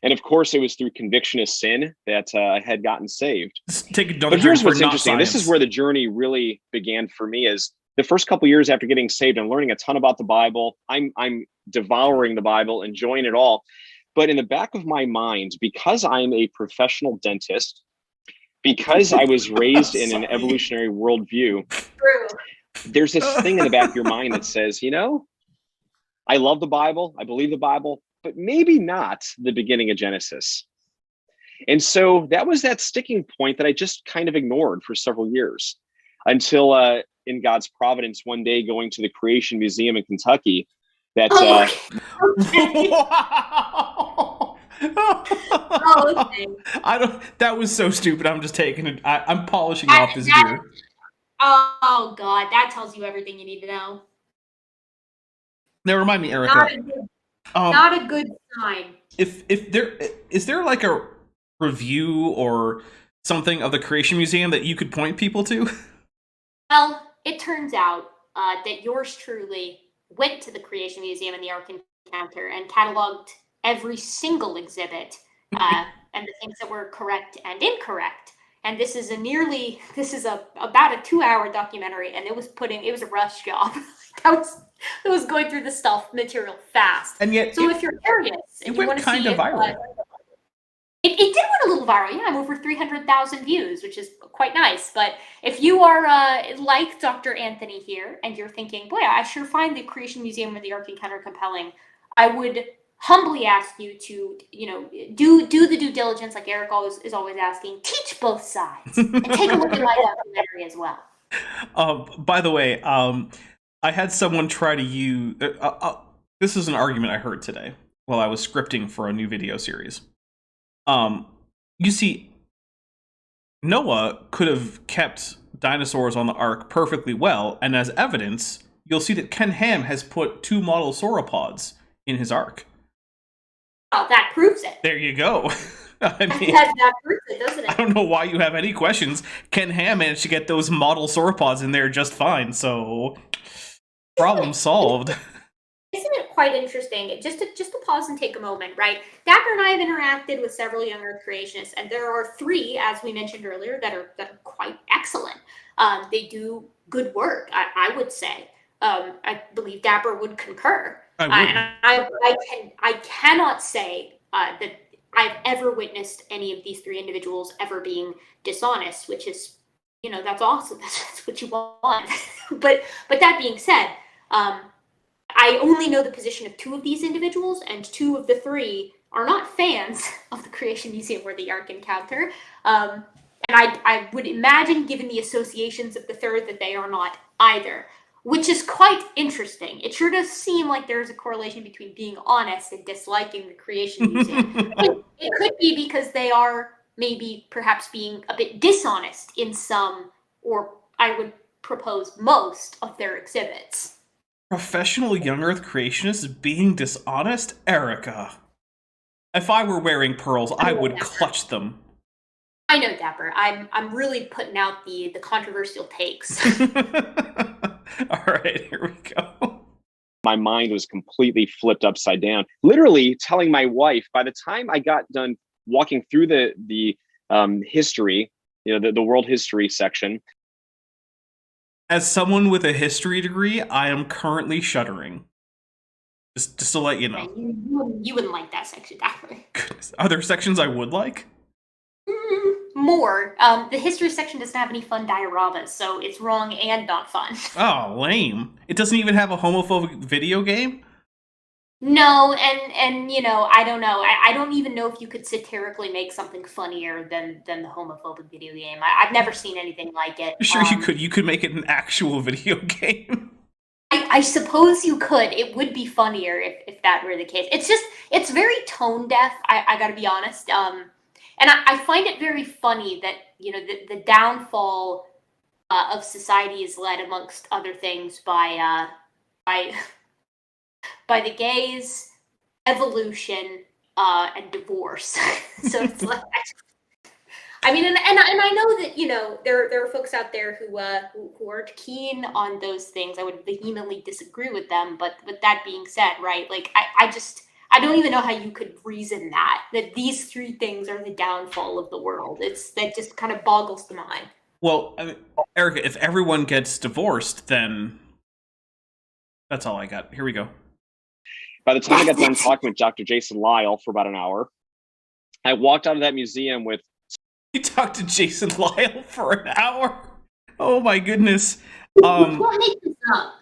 F: And of course, it was through conviction of sin that I had gotten saved. But here's what's interesting. This is where the journey really began for me. Is the first couple years after getting saved, I'm learning a ton about the Bible. I'm devouring the Bible, enjoying it all. But in the back of my mind, because I'm a professional dentist, because I was raised in an evolutionary worldview, there's this thing in the back of your mind that says, you know, I love the Bible, I believe the Bible, but maybe not the beginning of Genesis. And so that was that sticking point that I just kind of ignored for several years until in God's providence, one day going to the Creation Museum in Kentucky, that
C: okay.
A: I don't. That was so stupid. I'm just taking it. I'm polishing off this beer.
C: Oh God, that tells you everything you need to know.
A: Now remind me, Erika.
C: Not a good sign.
A: If there is there like a review or something of the Creation Museum that you could point people to?
C: Well, it turns out that yours truly went to the Creation Museum and the Ark Encounter and cataloged every single exhibit and the things that were correct and incorrect. And this is about a 2-hour documentary, and it was a rush job. It was going through the material fast.
A: And yet,
C: so if you're curious, and you want to
A: kind
C: see
A: of viral.
C: It did went a little viral. Yeah, I'm over 300,000 views, which is quite nice. But if you are like Dr. Anthony here, and you're thinking, boy, I sure find the Creation Museum and the Ark Encounter compelling, I would humbly ask you to, do the due diligence, like Eric is always asking. Teach both sides and take a look at my documentary as well.
A: By the way, I had someone try to use. This is an argument I heard today while I was scripting for a new video series. You see, Noah could have kept dinosaurs on the Ark perfectly well, and as evidence, you'll see that Ken Ham has put 2 model sauropods in his Ark.
C: Oh, that proves it.
A: There you go. I mean,
C: that proves it, doesn't it?
A: I don't know why you have any questions. Ken Ham managed to get those model sauropods in there just fine, so problem solved.
C: Isn't it quite interesting? Just to pause and take a moment, right? Dapper and I have interacted with several young Earth creationists, and there are 3, as we mentioned earlier, that are quite excellent. They do good work, I would say. I believe Dapper would concur. And I cannot say that I've ever witnessed any of these 3 individuals ever being dishonest, which is, that's awesome. That's what you want. But that being said, I only know the position of 2 of these individuals, and 2 of the 3 are not fans of the Creation Museum or the Ark Encounter. And I would imagine, given the associations of the 3rd, that they are not either, which is quite interesting. It sure does seem like there's a correlation between being honest and disliking the Creation Museum. It could be because they are perhaps being a bit dishonest in some, or I would propose most, of their exhibits.
A: Professional young Earth creationists being dishonest? Erika. If I were wearing pearls, I would
C: Dapper.
A: clutch them.
C: I know, Dapper. I'm really putting out the controversial takes.
A: All right, here we go.
F: My mind was completely flipped upside down. Literally telling my wife, by the time I got done walking through the history, the world history section.
A: As someone with a history degree, I am currently shuddering. Just to let you know.
C: You wouldn't like that section, Dapper.
A: Goodness. Are there sections I would like?
C: More. The history section doesn't have any fun dioramas, so it's wrong and not fun.
A: Oh, lame. It doesn't even have a homophobic video game?
C: No, and I don't know. I don't even know if you could satirically make something funnier than the homophobic video game. I've never seen anything like it.
A: Sure, you could. You could make it an actual video game.
C: I suppose you could. It would be funnier if that were the case. It's very tone deaf. I got to be honest. And I find it very funny that the downfall of society is led, amongst other things, by the gays, evolution, and divorce. So it's like, I mean, and I know that there are folks out there who aren't keen on those things. I would vehemently disagree with them. But with that being said, right, like I don't even know how you could reason that these three things are the downfall of the world. That just kind of boggles the mind.
A: Well, I mean, Erika, if everyone gets divorced, then that's all I got. Here we go.
F: By the time I got done talking with Dr. Jason Lyle for about an hour, I walked out of that museum with...
A: You talked to Jason Lyle for an hour? Oh my goodness.
C: What makes this up?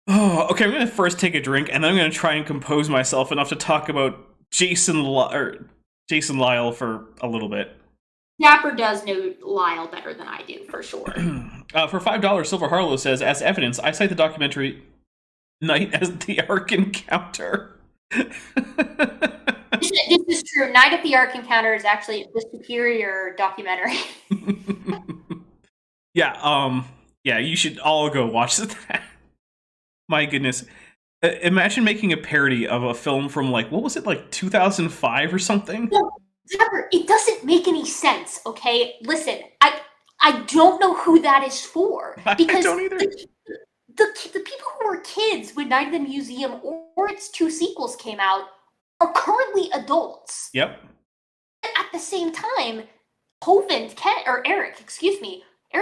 A: Oh, okay, I'm going to first take a drink, and then I'm going to try and compose myself enough to talk about Jason Lyle for a little bit.
C: Dapper does know Lyle better than I do, for sure.
A: For $5, Silver Harlow says, as evidence, I cite the documentary Night at the Ark Encounter.
C: This is true. Night at the Ark Encounter is actually the superior documentary.
A: Yeah, you should all go watch that. My goodness. Imagine making a parody of a film from, what was it, 2005 or something?
C: No, Dapper, it doesn't make any sense, okay? Listen, I don't know who that is for. Because
A: I don't either.
C: The people who were kids when Night at the Museum or its two sequels came out are currently adults.
A: Yep.
C: At the same time, Eric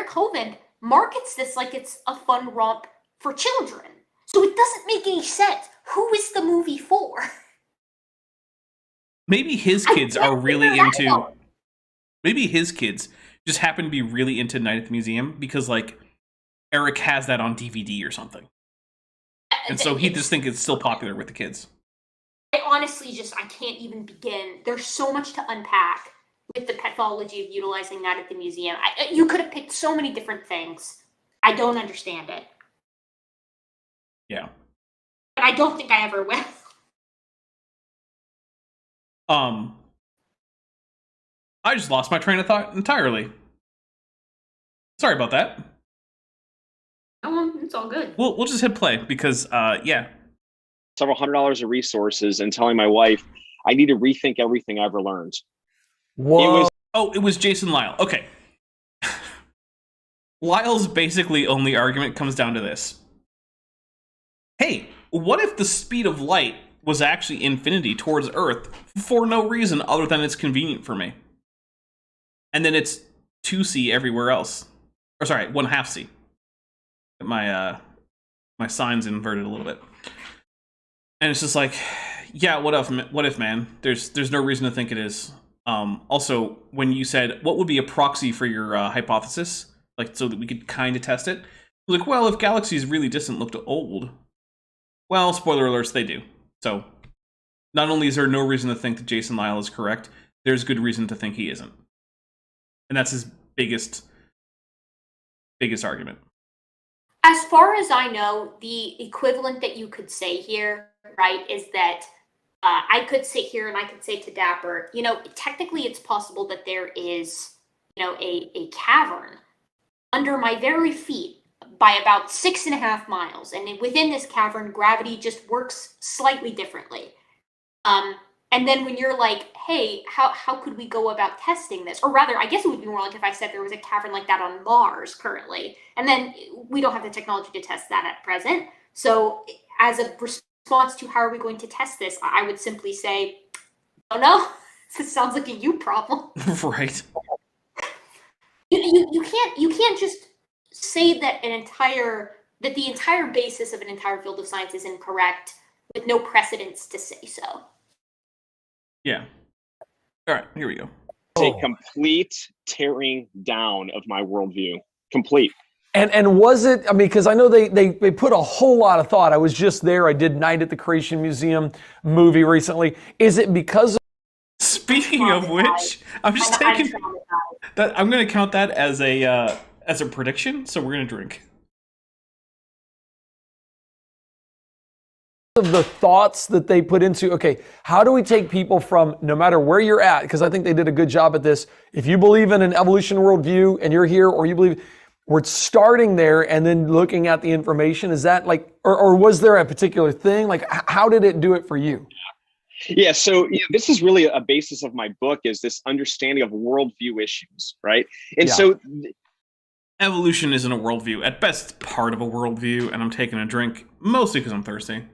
C: Hovind markets this like it's a fun romp for children. So it doesn't make any sense. Who is the movie for?
A: Maybe his kids are really into... Maybe his kids just happen to be really into Night at the Museum because, Eric has that on DVD or something. And so he just thinks it's still popular with the kids.
C: I honestly I can't even begin. There's so much to unpack with the pathology of utilizing Night at the Museum. You could have picked so many different things. I don't understand it.
A: Yeah.
C: And I don't think I ever will.
A: I just lost my train of thought entirely. Sorry about that.
C: Oh, it's all good.
A: We'll just hit play because, yeah.
F: Several $100 of resources and telling my wife, I need to rethink everything I ever learned.
D: Whoa.
A: It was Jason Lyle. Okay. Lyle's basically only argument comes down to this. Hey, what if the speed of light was actually infinity towards Earth for no reason other than it's convenient for me? And then it's 2c everywhere else. Or sorry, 1/2c. My sign's inverted a little bit. And it's just yeah, what if, man? There's no reason to think it is. Also, when you said, what would be a proxy for your hypothesis? So that we could kind of test it? Well, if galaxies really distant looked old. Well, spoiler alerts, they do. So, not only is there no reason to think that Jason Lyle is correct, there's good reason to think he isn't. And that's his biggest argument.
C: As far as I know, the equivalent that you could say here, right, is that I could sit here and I could say to Dapper, technically it's possible that there is, a cavern under my very feet by about 6.5 miles. And within this cavern, gravity just works slightly differently. And then when you're like, hey, how could we go about testing this? Or rather, I guess it would be more like if I said there was a cavern like that on Mars currently, and then we don't have the technology to test that at present. So as a response to how are we going to test this, I would simply say, oh no, this sounds like a you problem.
A: Right.
C: You can't just say that the entire basis of an entire field of science is incorrect with no precedence to say so.
A: Yeah. All right, here we go.
F: It's a complete tearing down of my worldview. Complete.
D: And was it, I mean, because I know they put a whole lot of thought. I was just there. I did Night at the Creation Museum movie recently. Is it because of...
A: Speaking of which, I'm just taking that. I'm going to count that as a prediction. So we're going to drink.
D: Of the thoughts that they put into, okay, how do we take people from no matter where you're at, because I think they did a good job at this. If you believe in an evolution worldview and you're here, or you believe, we're starting there and then looking at the information. Is that like, or was there a particular thing? Like, how did it do it for you?
F: Yeah, so this is really a basis of my book, is this understanding of worldview issues, right? And so
A: evolution isn't a worldview. At best, it's part of a worldview, and I'm taking a drink mostly because I'm thirsty.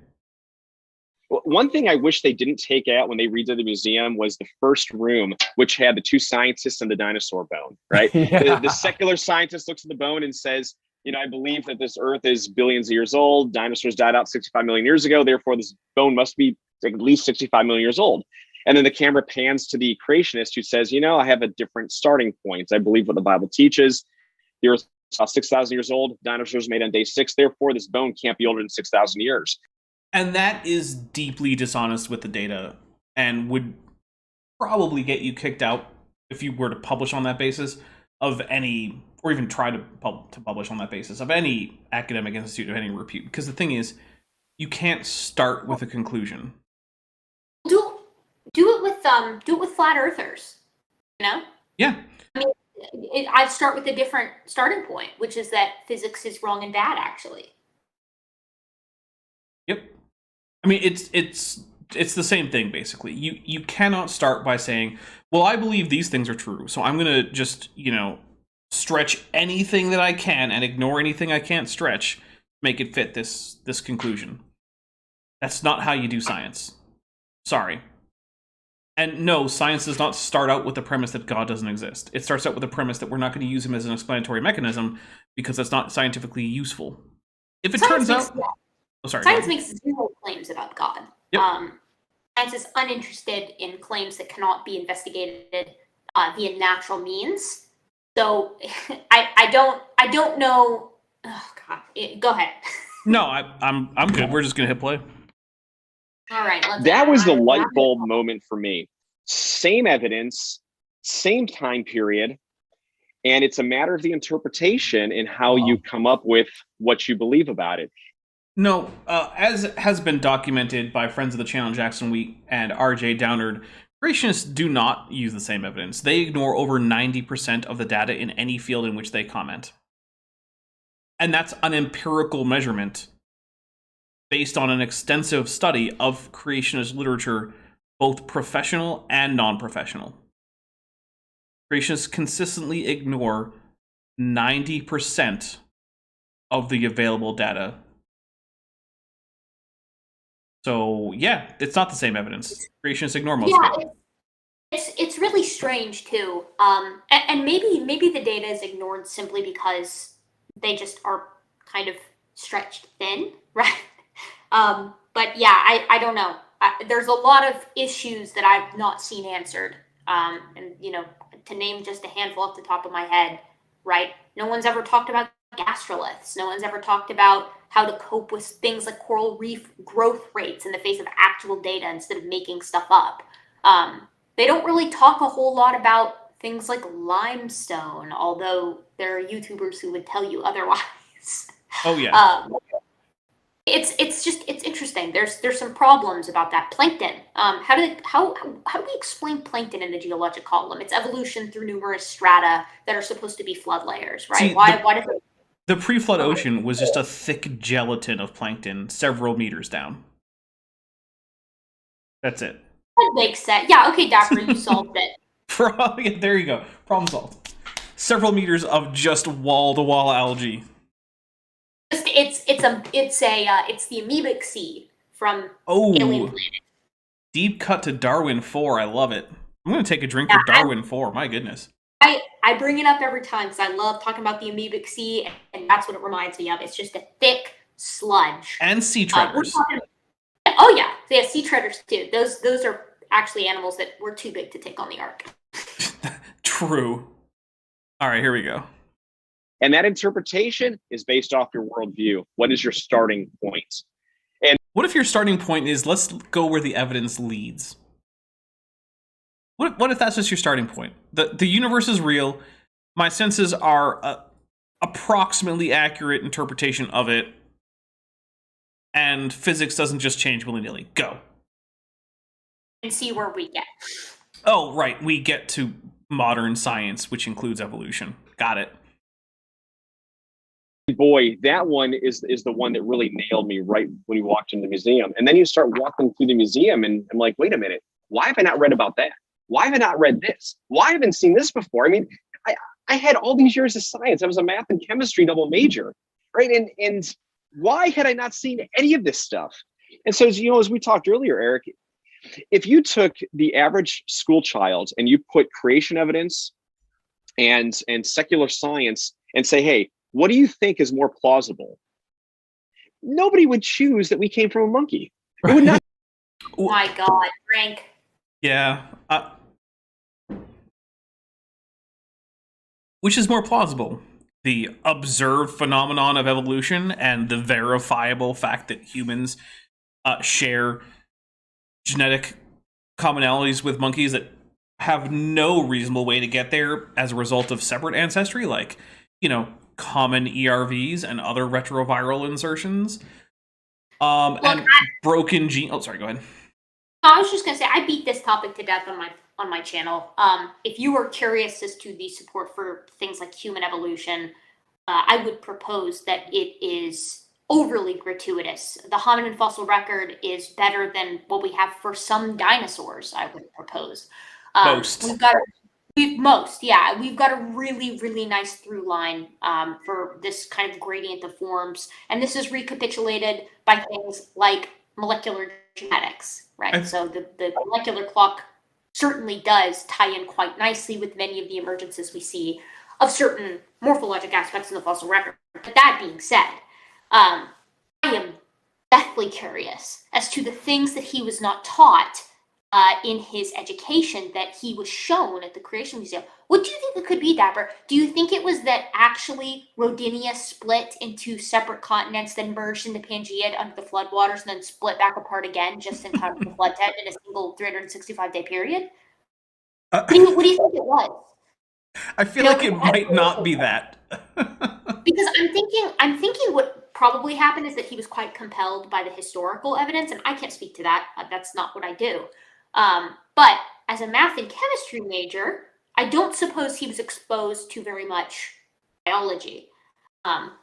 F: One thing I wish they didn't take out when they redid the museum was the first room, which had the two scientists and the dinosaur bone, right? The secular scientist looks at the bone and says, I believe that this earth is billions of years old. Dinosaurs died out 65 million years ago. Therefore, this bone must be at least 65 million years old. And then the camera pans to the creationist who says, I have a different starting point. I believe what the Bible teaches. The earth is 6,000 years old. Dinosaurs made on day 6. Therefore, this bone can't be older than 6,000 years.
A: And that is deeply dishonest with the data and would probably get you kicked out if you were to publish on that basis of any, or even try to publish on that basis of any academic institute of any repute. Because the thing is, you can't start with a conclusion.
C: Do it with flat earthers,
A: Yeah.
C: I mean, I'd start with a different starting point, which is that physics is wrong and bad, actually.
A: Yep. I mean, it's the same thing, basically. You cannot start by saying, well, I believe these things are true, so I'm going to just, stretch anything that I can and ignore anything I can't stretch, make it fit this conclusion. That's not how you do science. Sorry. And no, science does not start out with the premise that God doesn't exist. It starts out with the premise that we're not going to use him as an explanatory mechanism because that's not scientifically useful. If it turns out...
C: Science makes zero claims about God.
A: Yep.
C: Science is uninterested in claims that cannot be investigated via natural means. So I don't know. Oh God, go ahead.
A: No, I'm good. We're just gonna hit play.
C: All right.
F: That was the light bulb moment for me. Same evidence, same time period, and it's a matter of the interpretation and how you come up with what you believe about it.
A: No, as has been documented by friends of the channel, Jackson Wheat and RJ Downard, creationists do not use the same evidence. They ignore over 90% of the data in any field in which they comment. And that's an empirical measurement based on an extensive study of creationist literature, both professional and non-professional. Creationists consistently ignore 90% of the available data. So yeah, it's not the same evidence. Creationists ignore most of it.
C: It's really strange too. And maybe the data is ignored simply because they just are kind of stretched thin, right? But yeah, I don't know. There's a lot of issues that I've not seen answered. And to name just a handful off the top of my head, right? No one's ever talked about gastroliths. No one's ever talked about how to cope with things like coral reef growth rates in the face of actual data instead of making stuff up. They don't really talk a whole lot about things like limestone, although there are YouTubers who would tell you otherwise.
A: Oh yeah.
C: It's interesting. There's some problems about that. Plankton. How do we explain plankton in the geologic column? It's evolution through numerous strata that are supposed to be flood layers, right?
A: See,
C: why does it?
A: The pre-flood ocean was just a thick gelatin of plankton several meters down. That's it.
C: That makes sense. Yeah, okay, Dapper, you solved it.
A: Yeah, there you go. Problem solved. Several meters of just wall-to-wall algae.
C: It's the amoebic sea from Alien
A: Oh,
C: Planet.
A: deep cut to Darwin 4. I love it. I'm going to take a drink
C: Yeah,
A: of Darwin 4. My goodness.
C: I bring it up every time because I love talking about the amoebic sea, and that's what it reminds me of. It's just a thick sludge.
A: And sea treaders.
C: Oh yeah, sea treaders too. Those are actually animals that were too big to take on the ark.
A: True. All right, here we go.
F: And that interpretation is based off your worldview. What is your starting point?
A: What if your starting point is, let's go where the evidence leads? What if that's just your starting point? The universe is real. My senses are approximately accurate interpretation of it. And physics doesn't just change willy-nilly. Go.
C: And see where we get.
A: Oh, right. We get to modern science, which includes evolution. Got it.
F: Boy, that one is the one that really nailed me right when you walked into the museum. And then you start walking through the museum and I'm like, wait a minute, why have I not read about that? Why have I not read this? Why haven't I seen this before? I mean, I had all these years of science. I was a math and chemistry double major, right? And why had I not seen any of this stuff? And so, as we talked earlier, Eric, if you took the average school child and you put creation evidence and secular science and say, hey, what do you think is more plausible? Nobody would choose that we came from a monkey. It would not.
C: Oh my God, Frank.
A: Yeah. Which is more plausible? The observed phenomenon of evolution and the verifiable fact that humans share genetic commonalities with monkeys that have no reasonable way to get there as a result of separate ancestry, like, common ERVs and other retroviral insertions. And broken gene. Oh, sorry, go ahead.
C: I was just gonna say I beat this topic to death on my channel. If you are curious as to the support for things like human evolution, I would propose that it is overly gratuitous. The hominin fossil record is better than what we have for some dinosaurs. I would propose.
A: Most.
C: We've got a really, really nice through line for this kind of gradient of forms. And this is recapitulated by things like molecular genetics, right? So the molecular clock certainly does tie in quite nicely with many of the emergences we see of certain morphologic aspects in the fossil record. But that being said, I am deathly curious as to the things that he was not taught in his education that he was shown at the Creation Museum. What do you think it could be, Dapper? Do you think it was that actually Rodinia split into separate continents, then merged into Pangaea under the floodwaters, and then split back apart again just in time for the flood to end in a single 365-day period? What do you think it was?
A: I feel like it might not be that.
C: Because I'm thinking what probably happened is that he was quite compelled by the historical evidence, and I can't speak to that. That's not what I do. But as a math and chemistry major, I don't suppose he was exposed to very much biology.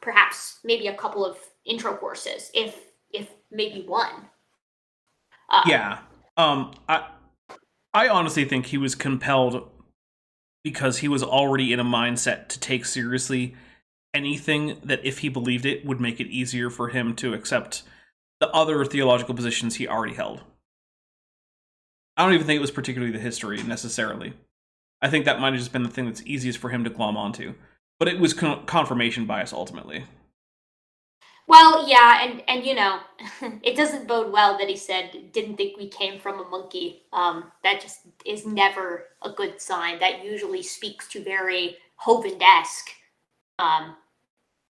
C: Perhaps maybe a couple of intro courses, if maybe one.
A: Yeah. I honestly think he was compelled because he was already in a mindset to take seriously anything that, if he believed it, would make it easier for him to accept the other theological positions he already held. I don't even think it was particularly the history, necessarily. I think that might have just been the thing that's easiest for him to glom onto. But it was confirmation bias, ultimately.
C: Well, yeah, and it doesn't bode well that he said, didn't think we came from a monkey. That just is never a good sign. That usually speaks to very Hovind-esque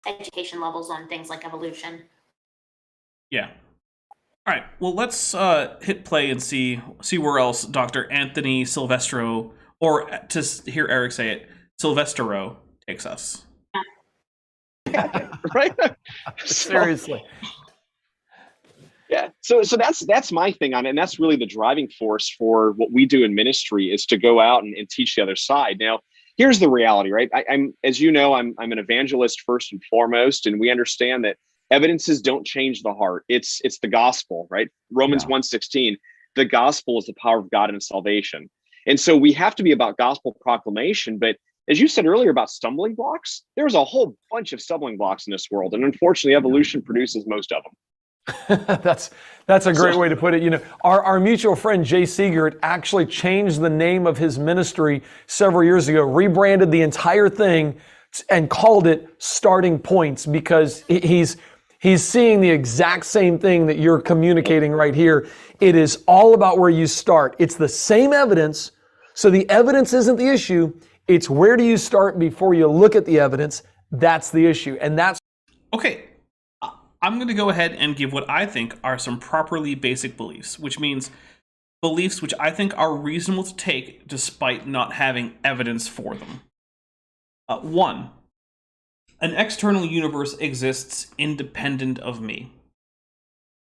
C: education levels on things like evolution.
A: Yeah. All right, well, let's hit play and see where else Dr. Anthony Silvestro, or to hear Eric say it, Silvestro, takes us.
F: Right?
D: Seriously.
F: Yeah. So that's my thing on it. And that's really the driving force for what we do in ministry, is to go out and teach the other side. Now, here's the reality, right? I'm as you know, I'm an evangelist first and foremost, and we understand that evidences don't change the heart. It's the gospel, right? Romans 1:16. the gospel is the power of God and salvation. And so we have to be about gospel proclamation. But as you said earlier about stumbling blocks, there's a whole bunch of stumbling blocks in this world. And unfortunately, evolution produces most of them.
D: That's a great way to put it. You know, our mutual friend Jay Seegert actually changed the name of his ministry several years ago, rebranded the entire thing, and called it Starting Points, because he's seeing the exact same thing that you're communicating right here. It is all about where you start. It's the same evidence, so the evidence isn't the issue. It's where do you start before you look at the evidence. That's the issue, and that's
A: Okay. I'm going to go ahead and give what I think are some properly basic beliefs, which means beliefs which I think are reasonable to take despite not having evidence for them. 1. An external universe exists independent of me.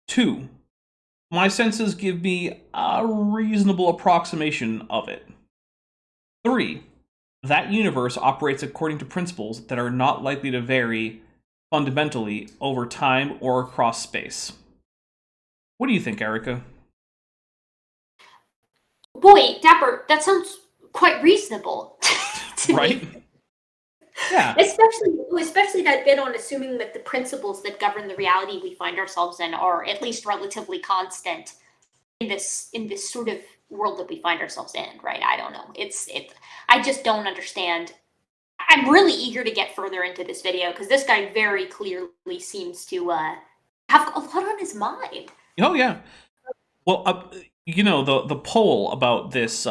A: 2. My senses give me a reasonable approximation of it. 3. That universe operates according to principles that are not likely to vary fundamentally over time or across space. What do you think, Erika?
C: Boy, Dapper, that sounds quite reasonable. to
A: Right?
C: me.
A: Yeah.
C: Especially that bit on assuming that the principles that govern the reality we find ourselves in are at least relatively constant in this sort of world that we find ourselves in, right? I don't know. I just don't understand. I'm really eager to get further into this video because this guy very clearly seems to have a lot on his mind.
A: Oh yeah. Well, you know, the poll about this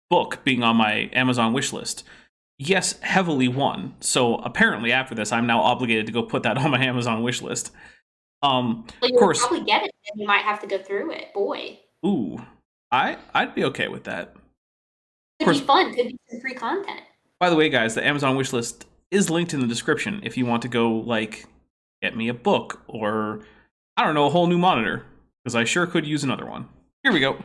A: book being on my Amazon wish list, yes, heavily won. So apparently after this, I'm now obligated to go put that on my Amazon wish list.
C: Well,
A: Of
C: you'll
A: course.
C: probably get it, and you might have to go through it. Boy,
A: Ooh, I'd be okay with that.
C: could be fun. Could be some free content.
A: By the way, guys, the Amazon wish list is linked in the description if you want to go, like, get me a book or, I don't know, a whole new monitor, because I sure could use another one. Here we go.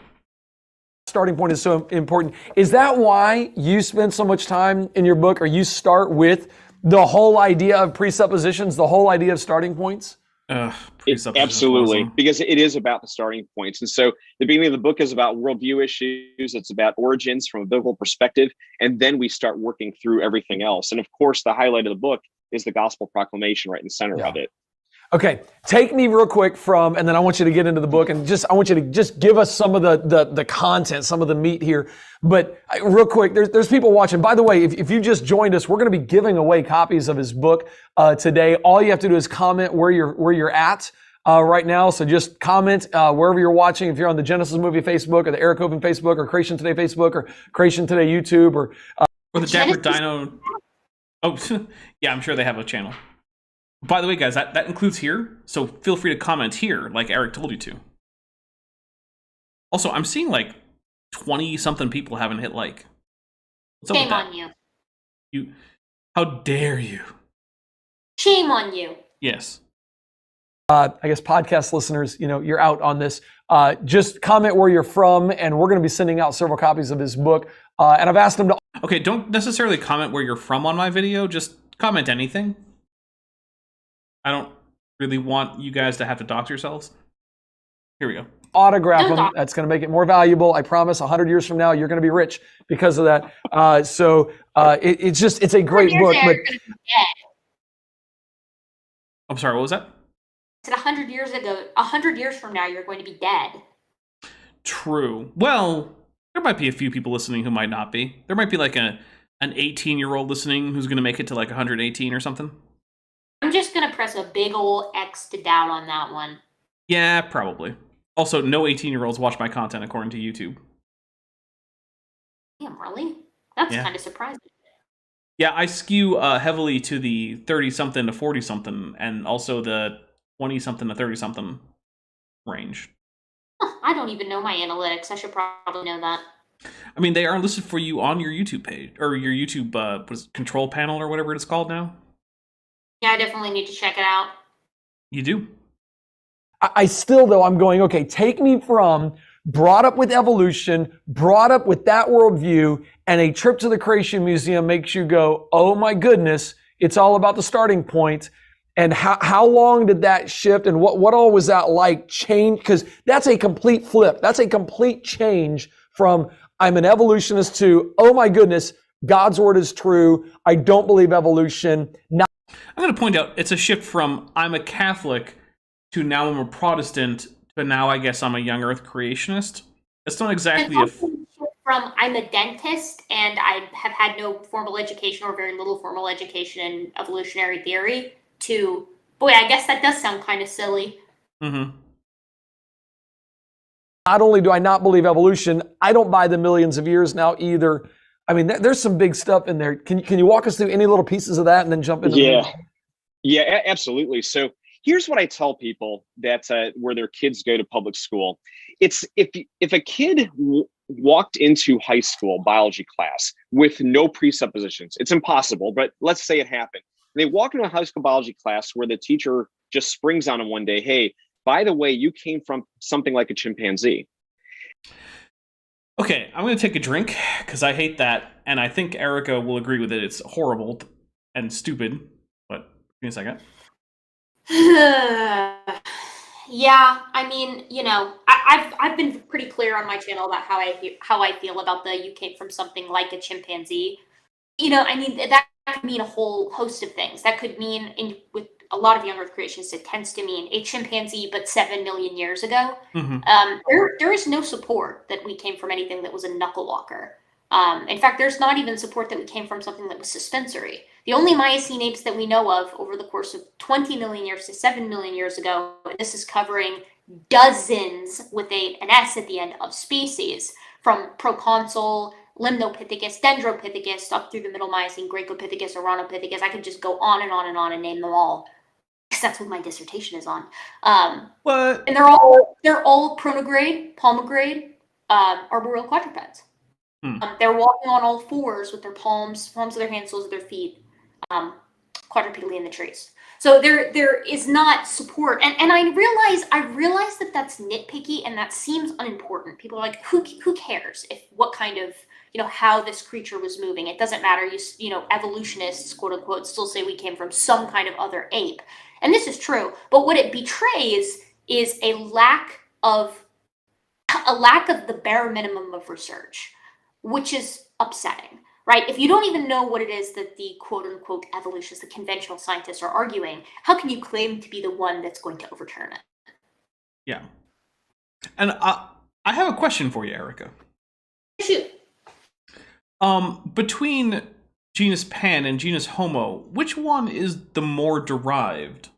D: starting point is so important. Is that why you spend so much time in your book, or you start with the whole idea of presuppositions, the whole idea of starting points?
F: Absolutely, because it is about the starting points. And so the beginning of the book is about worldview issues. It's about origins from a biblical perspective. And then we start working through everything else. And of course, the highlight of the book is the gospel proclamation right in the center of it.
D: Okay, take me real quick from, and then I want you to get into the book, and I want you to just give us some of the content, some of the meat here. But real quick, there's people watching. By the way, if you just joined us, we're going to be giving away copies of his book today. All you have to do is comment where you're at right now. So just comment wherever you're watching. If you're on the Genesis Movie Facebook, or the Eric Hovind Facebook, or Creation Today Facebook, or Creation Today YouTube, or
A: the Dapper Dino. Oh, yeah, I'm sure they have a channel. By the way, guys, that includes here, so feel free to comment here, like Eric told you to. Also, I'm seeing like 20-something people haven't hit like. What's up with
C: Shame
A: that?
C: on
A: You, how dare you?
C: Shame on you.
A: Yes.
D: I guess podcast listeners, you're out on this. Just comment where you're from, and we're going to be sending out several copies of his book. And I've asked them to.
A: Okay, don't necessarily comment where you're from on my video. Just comment anything. I don't really want you guys to have to dox yourselves. Here we go.
D: Autograph them. That's going to make it more valuable. I promise 100 years from now, you're going to be rich because of that. It's a great book. But
A: I'm sorry, what was that?
C: I said 100 years from now, you're going to be dead.
A: True. Well, there might be a few people listening who might not be. There might be like an 18-year-old listening who's going to make it to like 118 or something.
C: I'm just going to press a big ol' X to doubt on that one.
A: Yeah, probably. Also, no 18-year-olds watch my content according to YouTube.
C: Damn, really? That's
A: Yeah.
C: kind of surprising.
A: Yeah, I skew heavily to the 30-something to 40-something, and also the 20-something to 30-something range.
C: Huh, I don't even know my analytics. I should probably know that.
A: I mean, they are listed for you on your YouTube page, or your YouTube control panel, or whatever it's called now.
C: Yeah, I definitely need to check it out.
A: You do.
D: I still, though, I'm going, okay, take me from brought up with evolution, brought up with that worldview, and a trip to the Creation Museum makes you go, oh my goodness, it's all about the starting point. And how long did that shift, and what all was that like change? Because that's a complete flip. That's a complete change from I'm an evolutionist to, oh my goodness, God's word is true. I don't believe evolution. Now,
A: I'm going to point out it's a shift from I'm a Catholic to now I'm a Protestant to now I guess I'm a young earth creationist. It's not exactly
C: And also from I'm a dentist and I have had no formal education or very little formal education in evolutionary theory to, boy, I guess that does sound kind of silly.
A: Mm-hmm.
D: not only do I not believe evolution, I don't buy the millions of years now either. I mean, there's some big stuff in there. Can you walk us through any little pieces of that and then jump into
F: Yeah, absolutely. So here's what I tell people that where their kids go to public school. It's if a kid walked into high school biology class with no presuppositions, it's impossible, but let's say it happened. They walk into a high school biology class where the teacher just springs on them one day, hey, by the way, you came from something like a chimpanzee.
A: Okay, I'm going to take a drink because I hate that, and I think Erika will agree with it. It's horrible and stupid, but give me a second.
C: Yeah, I mean, you know, I've been pretty clear on my channel about how I feel about the you came from something like a chimpanzee. You know, I mean that could mean a whole host of things. That could mean with a lot of young Earth creationists, it tends to mean a chimpanzee, but 7 million years ago.
A: Mm-hmm.
C: There is no support that we came from anything that was a knuckle walker. In fact, there's not even support that we came from something that was suspensory. The only Miocene apes that we know of over the course of 20 million years to 7 million years ago, and this is covering dozens with an S at the end of species, from proconsul, Limnopithecus, Dendropithecus, up through the Middle Miocene, Gracopithecus, Oranopithecus. I could just go on and on and on and name them all, because that's what my dissertation is on.
A: What?
C: And they're all pronograde, palmograde, arboreal quadrupeds. They're walking on all fours with their palms of their hands, soles of their feet, quadrupedally in the trees. So there is not support, and I realize that that's nitpicky and that seems unimportant. People are like, who cares if what kind of, you know, how this creature was moving? It doesn't matter. You know, evolutionists, quote unquote, still say we came from some kind of other ape, and this is true. But what it betrays is a lack of the bare minimum of research, which is upsetting, right? If you don't even know what it is that the quote-unquote evolutionists, the conventional scientists are arguing, how can you claim to be the one that's going to overturn it?
A: Yeah. And I have a question for you, Erika.
C: Shoot.
A: Between genus Pan and genus Homo, which one is the more derived?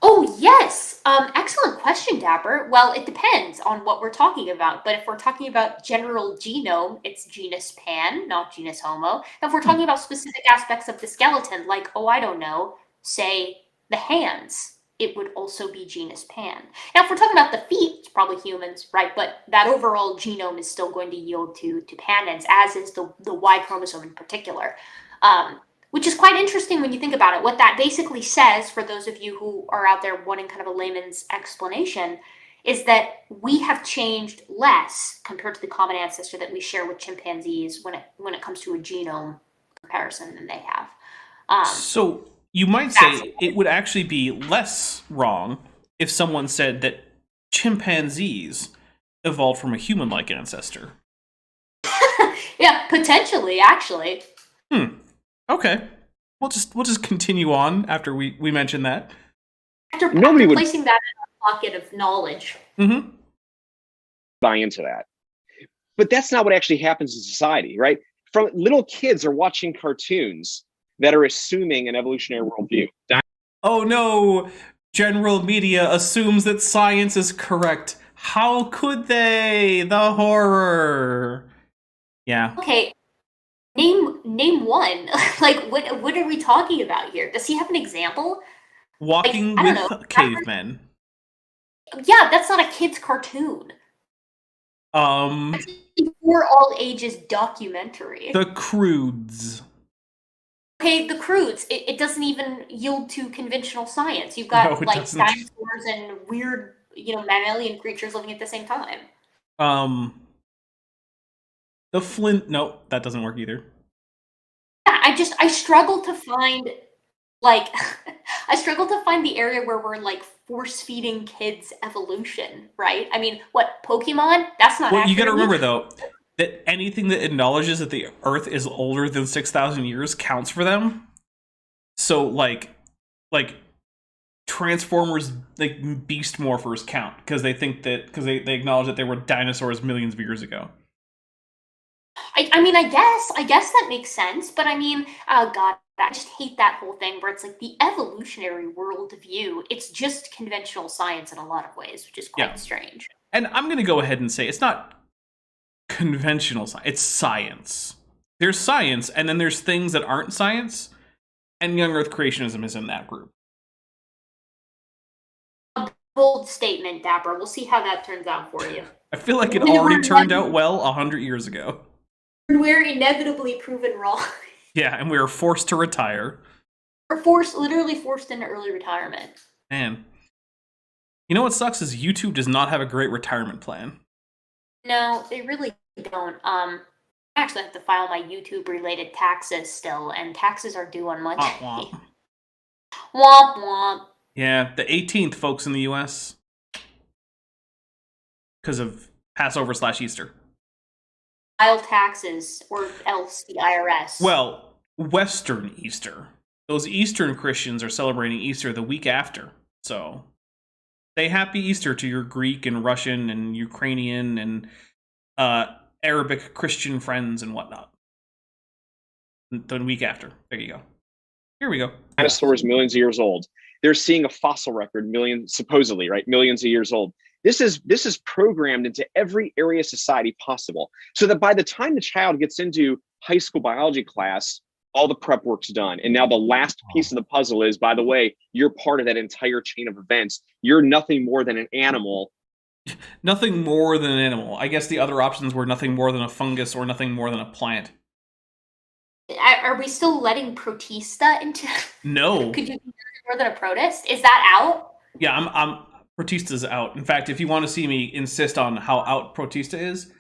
C: Oh, yes. Excellent question, Dapper. Well, it depends on what we're talking about. But if we're talking about general genome, it's genus Pan, not genus Homo. If we're talking about specific aspects of the skeleton, like, oh, I don't know, say the hands, it would also be genus Pan. Now, if we're talking about the feet, it's probably humans, right? But that overall genome is still going to yield to Panans, as is the Y chromosome in particular. Which is quite interesting when you think about it. What that basically says, for those of you who are out there wanting kind of a layman's explanation, is that we have changed less compared to the common ancestor that we share with chimpanzees when it comes to a genome comparison than they have.
A: So you might say it would actually be less wrong if someone said that chimpanzees evolved from a human-like ancestor.
C: Yeah, potentially, actually.
A: Okay, we'll just continue on after we mention that.
C: After placing that in a pocket of knowledge.
A: Mm-hmm.
F: Buy into that, but that's not what actually happens in society, right? From little kids are watching cartoons that are assuming an evolutionary worldview.
A: Oh no! General media assumes that science is correct. How could they? The horror. Yeah.
C: Okay. Name one. Like, what are we talking about here? Does he have an example?
A: Walking with cavemen.
C: Yeah, that's not a kid's cartoon. That's for all ages documentary.
A: The Crudes.
C: Okay, the Crudes. It doesn't even yield to conventional science. You've got dinosaurs and weird, mammalian creatures living at the same time.
A: The Flint. No, that doesn't work either.
C: Yeah, I struggle to find Like, I struggle to find the area where we're like force feeding kids evolution, right? I mean, what, Pokemon? That's not
A: Well, you got to
C: accurate.
A: remember though that anything that acknowledges that the Earth is older than 6,000 years counts for them. So like Transformers, like Beast Morphers count because they think that because they acknowledge that they were dinosaurs millions of years ago.
C: I mean, I guess that makes sense, but I mean, oh god, I just hate that whole thing where it's like the evolutionary worldview. It's just conventional science in a lot of ways, which is quite strange.
A: And I'm going to go ahead and say it's not conventional science, it's science. There's science, and then there's things that aren't science, and young Earth creationism is in that group.
C: Bold statement, Dapper. We'll see how that turns out for you.
A: I feel like it already turned out well 100 years ago.
C: We're inevitably proven wrong.
A: Yeah, and we were forced to retire.
C: We're literally forced into early retirement.
A: Man. You know what sucks is YouTube does not have a great retirement plan.
C: No, they really don't. I actually have to file my YouTube-related taxes still, and taxes are due on Monday.
A: Womp womp.
C: Womp womp.
A: Yeah, the 18th, folks, in the US. Because of Passover/Easter.
C: File taxes, or else the IRS.
A: Well, Western Easter. Those Eastern Christians are celebrating Easter the week after. So, say Happy Easter to your Greek and Russian and Ukrainian and Arabic Christian friends and whatnot. The week after. There you go. Here we go.
F: Dinosaurs millions of years old. They're seeing a fossil record, supposedly, right? Millions of years old. This is programmed into every area of society possible, so that by the time the child gets into high school biology class, all the prep work's done. And now the last piece of the puzzle is, by the way, you're part of that entire chain of events. You're nothing more than an animal.
A: Nothing more than an animal. I guess the other options were nothing more than a fungus or nothing more than a plant.
C: Are we still letting Protista into?
A: No.
C: Could you consider it more than a protist? Is that out?
A: Yeah, I'm Protista's out. In fact, if you want to see me insist on how out Protista is,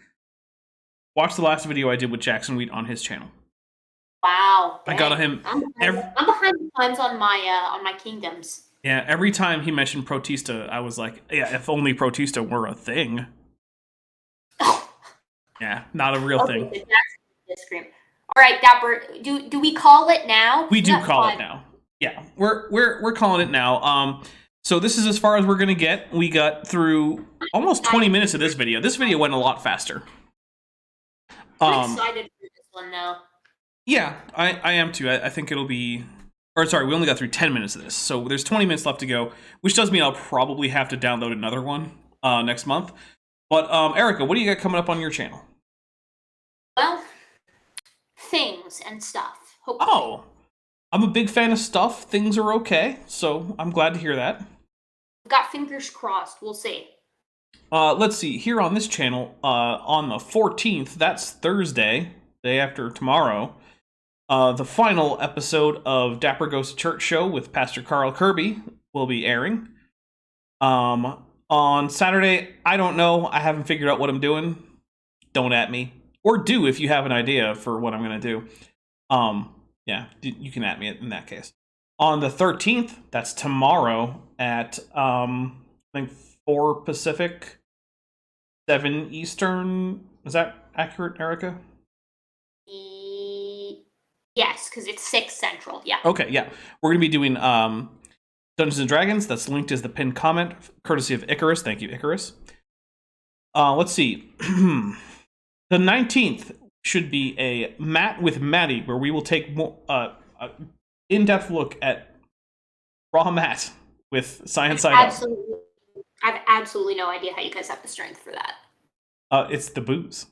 A: watch the last video I did with Jackson Wheat on his channel.
C: Wow.
A: I got him.
C: I'm behind the times on my kingdoms.
A: Yeah, every time he mentioned Protista, I was like, yeah, if only Protista were a thing. Yeah, not a real thing.
C: All right, Dapper, do we call it now?
A: We do call it now. Yeah, we're calling it now. So this is as far as we're gonna get. We got through almost 20 minutes of this video. This video went a lot faster.
C: I'm excited for this one though.
A: Yeah, I am too. I think it'll be. Or sorry, we only got through 10 minutes of this, so there's 20 minutes left to go, which does mean I'll probably have to download another one next month. But Erika, what do you got coming up on your channel?
C: Well, things and stuff. Hopefully.
A: Oh, I'm a big fan of stuff. Things are okay, so I'm glad to hear that.
C: Got fingers crossed. We'll see.
A: Let's see. Here on this channel, on the 14th, that's Thursday, day after tomorrow, the final episode of Dapper Goes to Church Show with Pastor Carl Kirby will be airing. On Saturday, I don't know. I haven't figured out what I'm doing. Don't at me. Or do if you have an idea for what I'm going to do. Yeah, you can at me in that case. On the 13th, that's tomorrow at, I think 4 Pacific, 7 Eastern. Is that accurate, Erika?
C: Yes, because it's 6 Central, yeah.
A: Okay, yeah. We're going to be doing Dungeons & Dragons. That's linked as the pinned comment, courtesy of Icarus. Thank you, Icarus. Let's see. The 19th should be a Matt with Maddie, where we will take more in-depth look at Raw Matt with Science Side Up.
C: I have absolutely no idea how you guys have the strength for that.
A: It's the booze.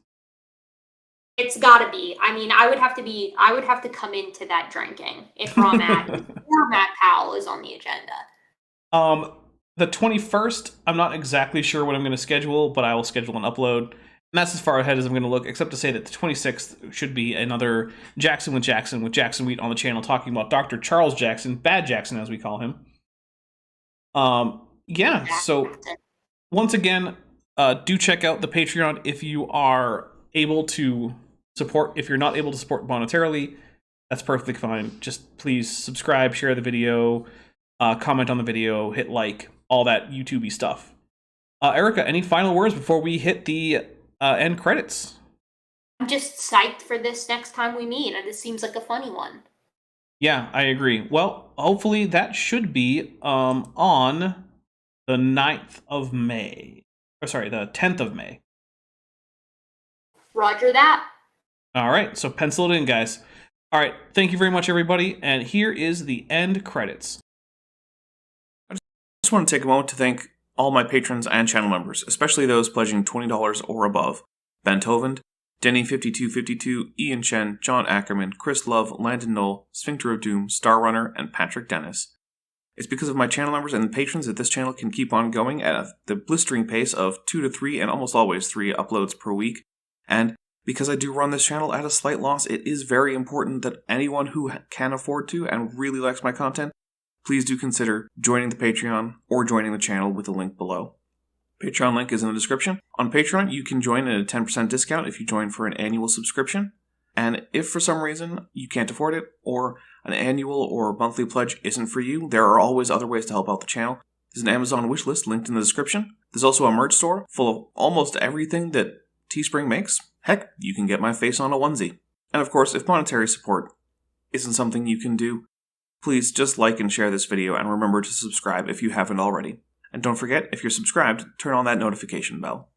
C: It's gotta be. I mean, I would have to come into that drinking if Raw Matt or Matt Powell is on the agenda.
A: The 21st, I'm not exactly sure what I'm going to schedule, but I will schedule an upload. And that's as far ahead as I'm going to look, except to say that the 26th should be another Jackson with Jackson Wheat on the channel, talking about Dr. Charles Jackson, Bad Jackson as we call him. Yeah, so once again, do check out the Patreon if you are able to support. If you're not able to support monetarily, That's perfectly fine. Just please subscribe, share the video, comment on the video, hit like, all that YouTube-y stuff. Erika, any final words before we hit the end credits?
C: I'm just psyched for this next time we meet, and this seems like a funny one.
A: Yeah, I agree. Well, hopefully that should be on the 9th of May. Or sorry, the 10th of May.
C: Roger that.
A: All right, so pencil it in, guys. All right, thank you very much, everybody. And here is the end credits. I just want to take a moment to thank all my patrons and channel members, especially those pledging $20 or above. Ben Hovind, Denny5252, Ian Chen, John Ackerman, Chris Love, Landon Knoll, Sphincter of Doom, Star Runner, and Patrick Dennis. It's because of my channel members and patrons that this channel can keep on going at the blistering pace of 2 to 3 and almost always 3 uploads per week. And because I do run this channel at a slight loss, it is very important that anyone who can afford to and really likes my content, please do consider joining the Patreon or joining the channel with the link below. Patreon link is in the description. On Patreon, you can join at a 10% discount if you join for an annual subscription. And if for some reason you can't afford it, or an annual or monthly pledge isn't for you, there are always other ways to help out the channel. There's an Amazon wishlist linked in the description. There's also a merch store full of almost everything that Teespring makes. Heck, you can get my face on a onesie. And of course, if monetary support isn't something you can do, please just like and share this video and remember to subscribe if you haven't already. And don't forget, if you're subscribed, turn on that notification bell.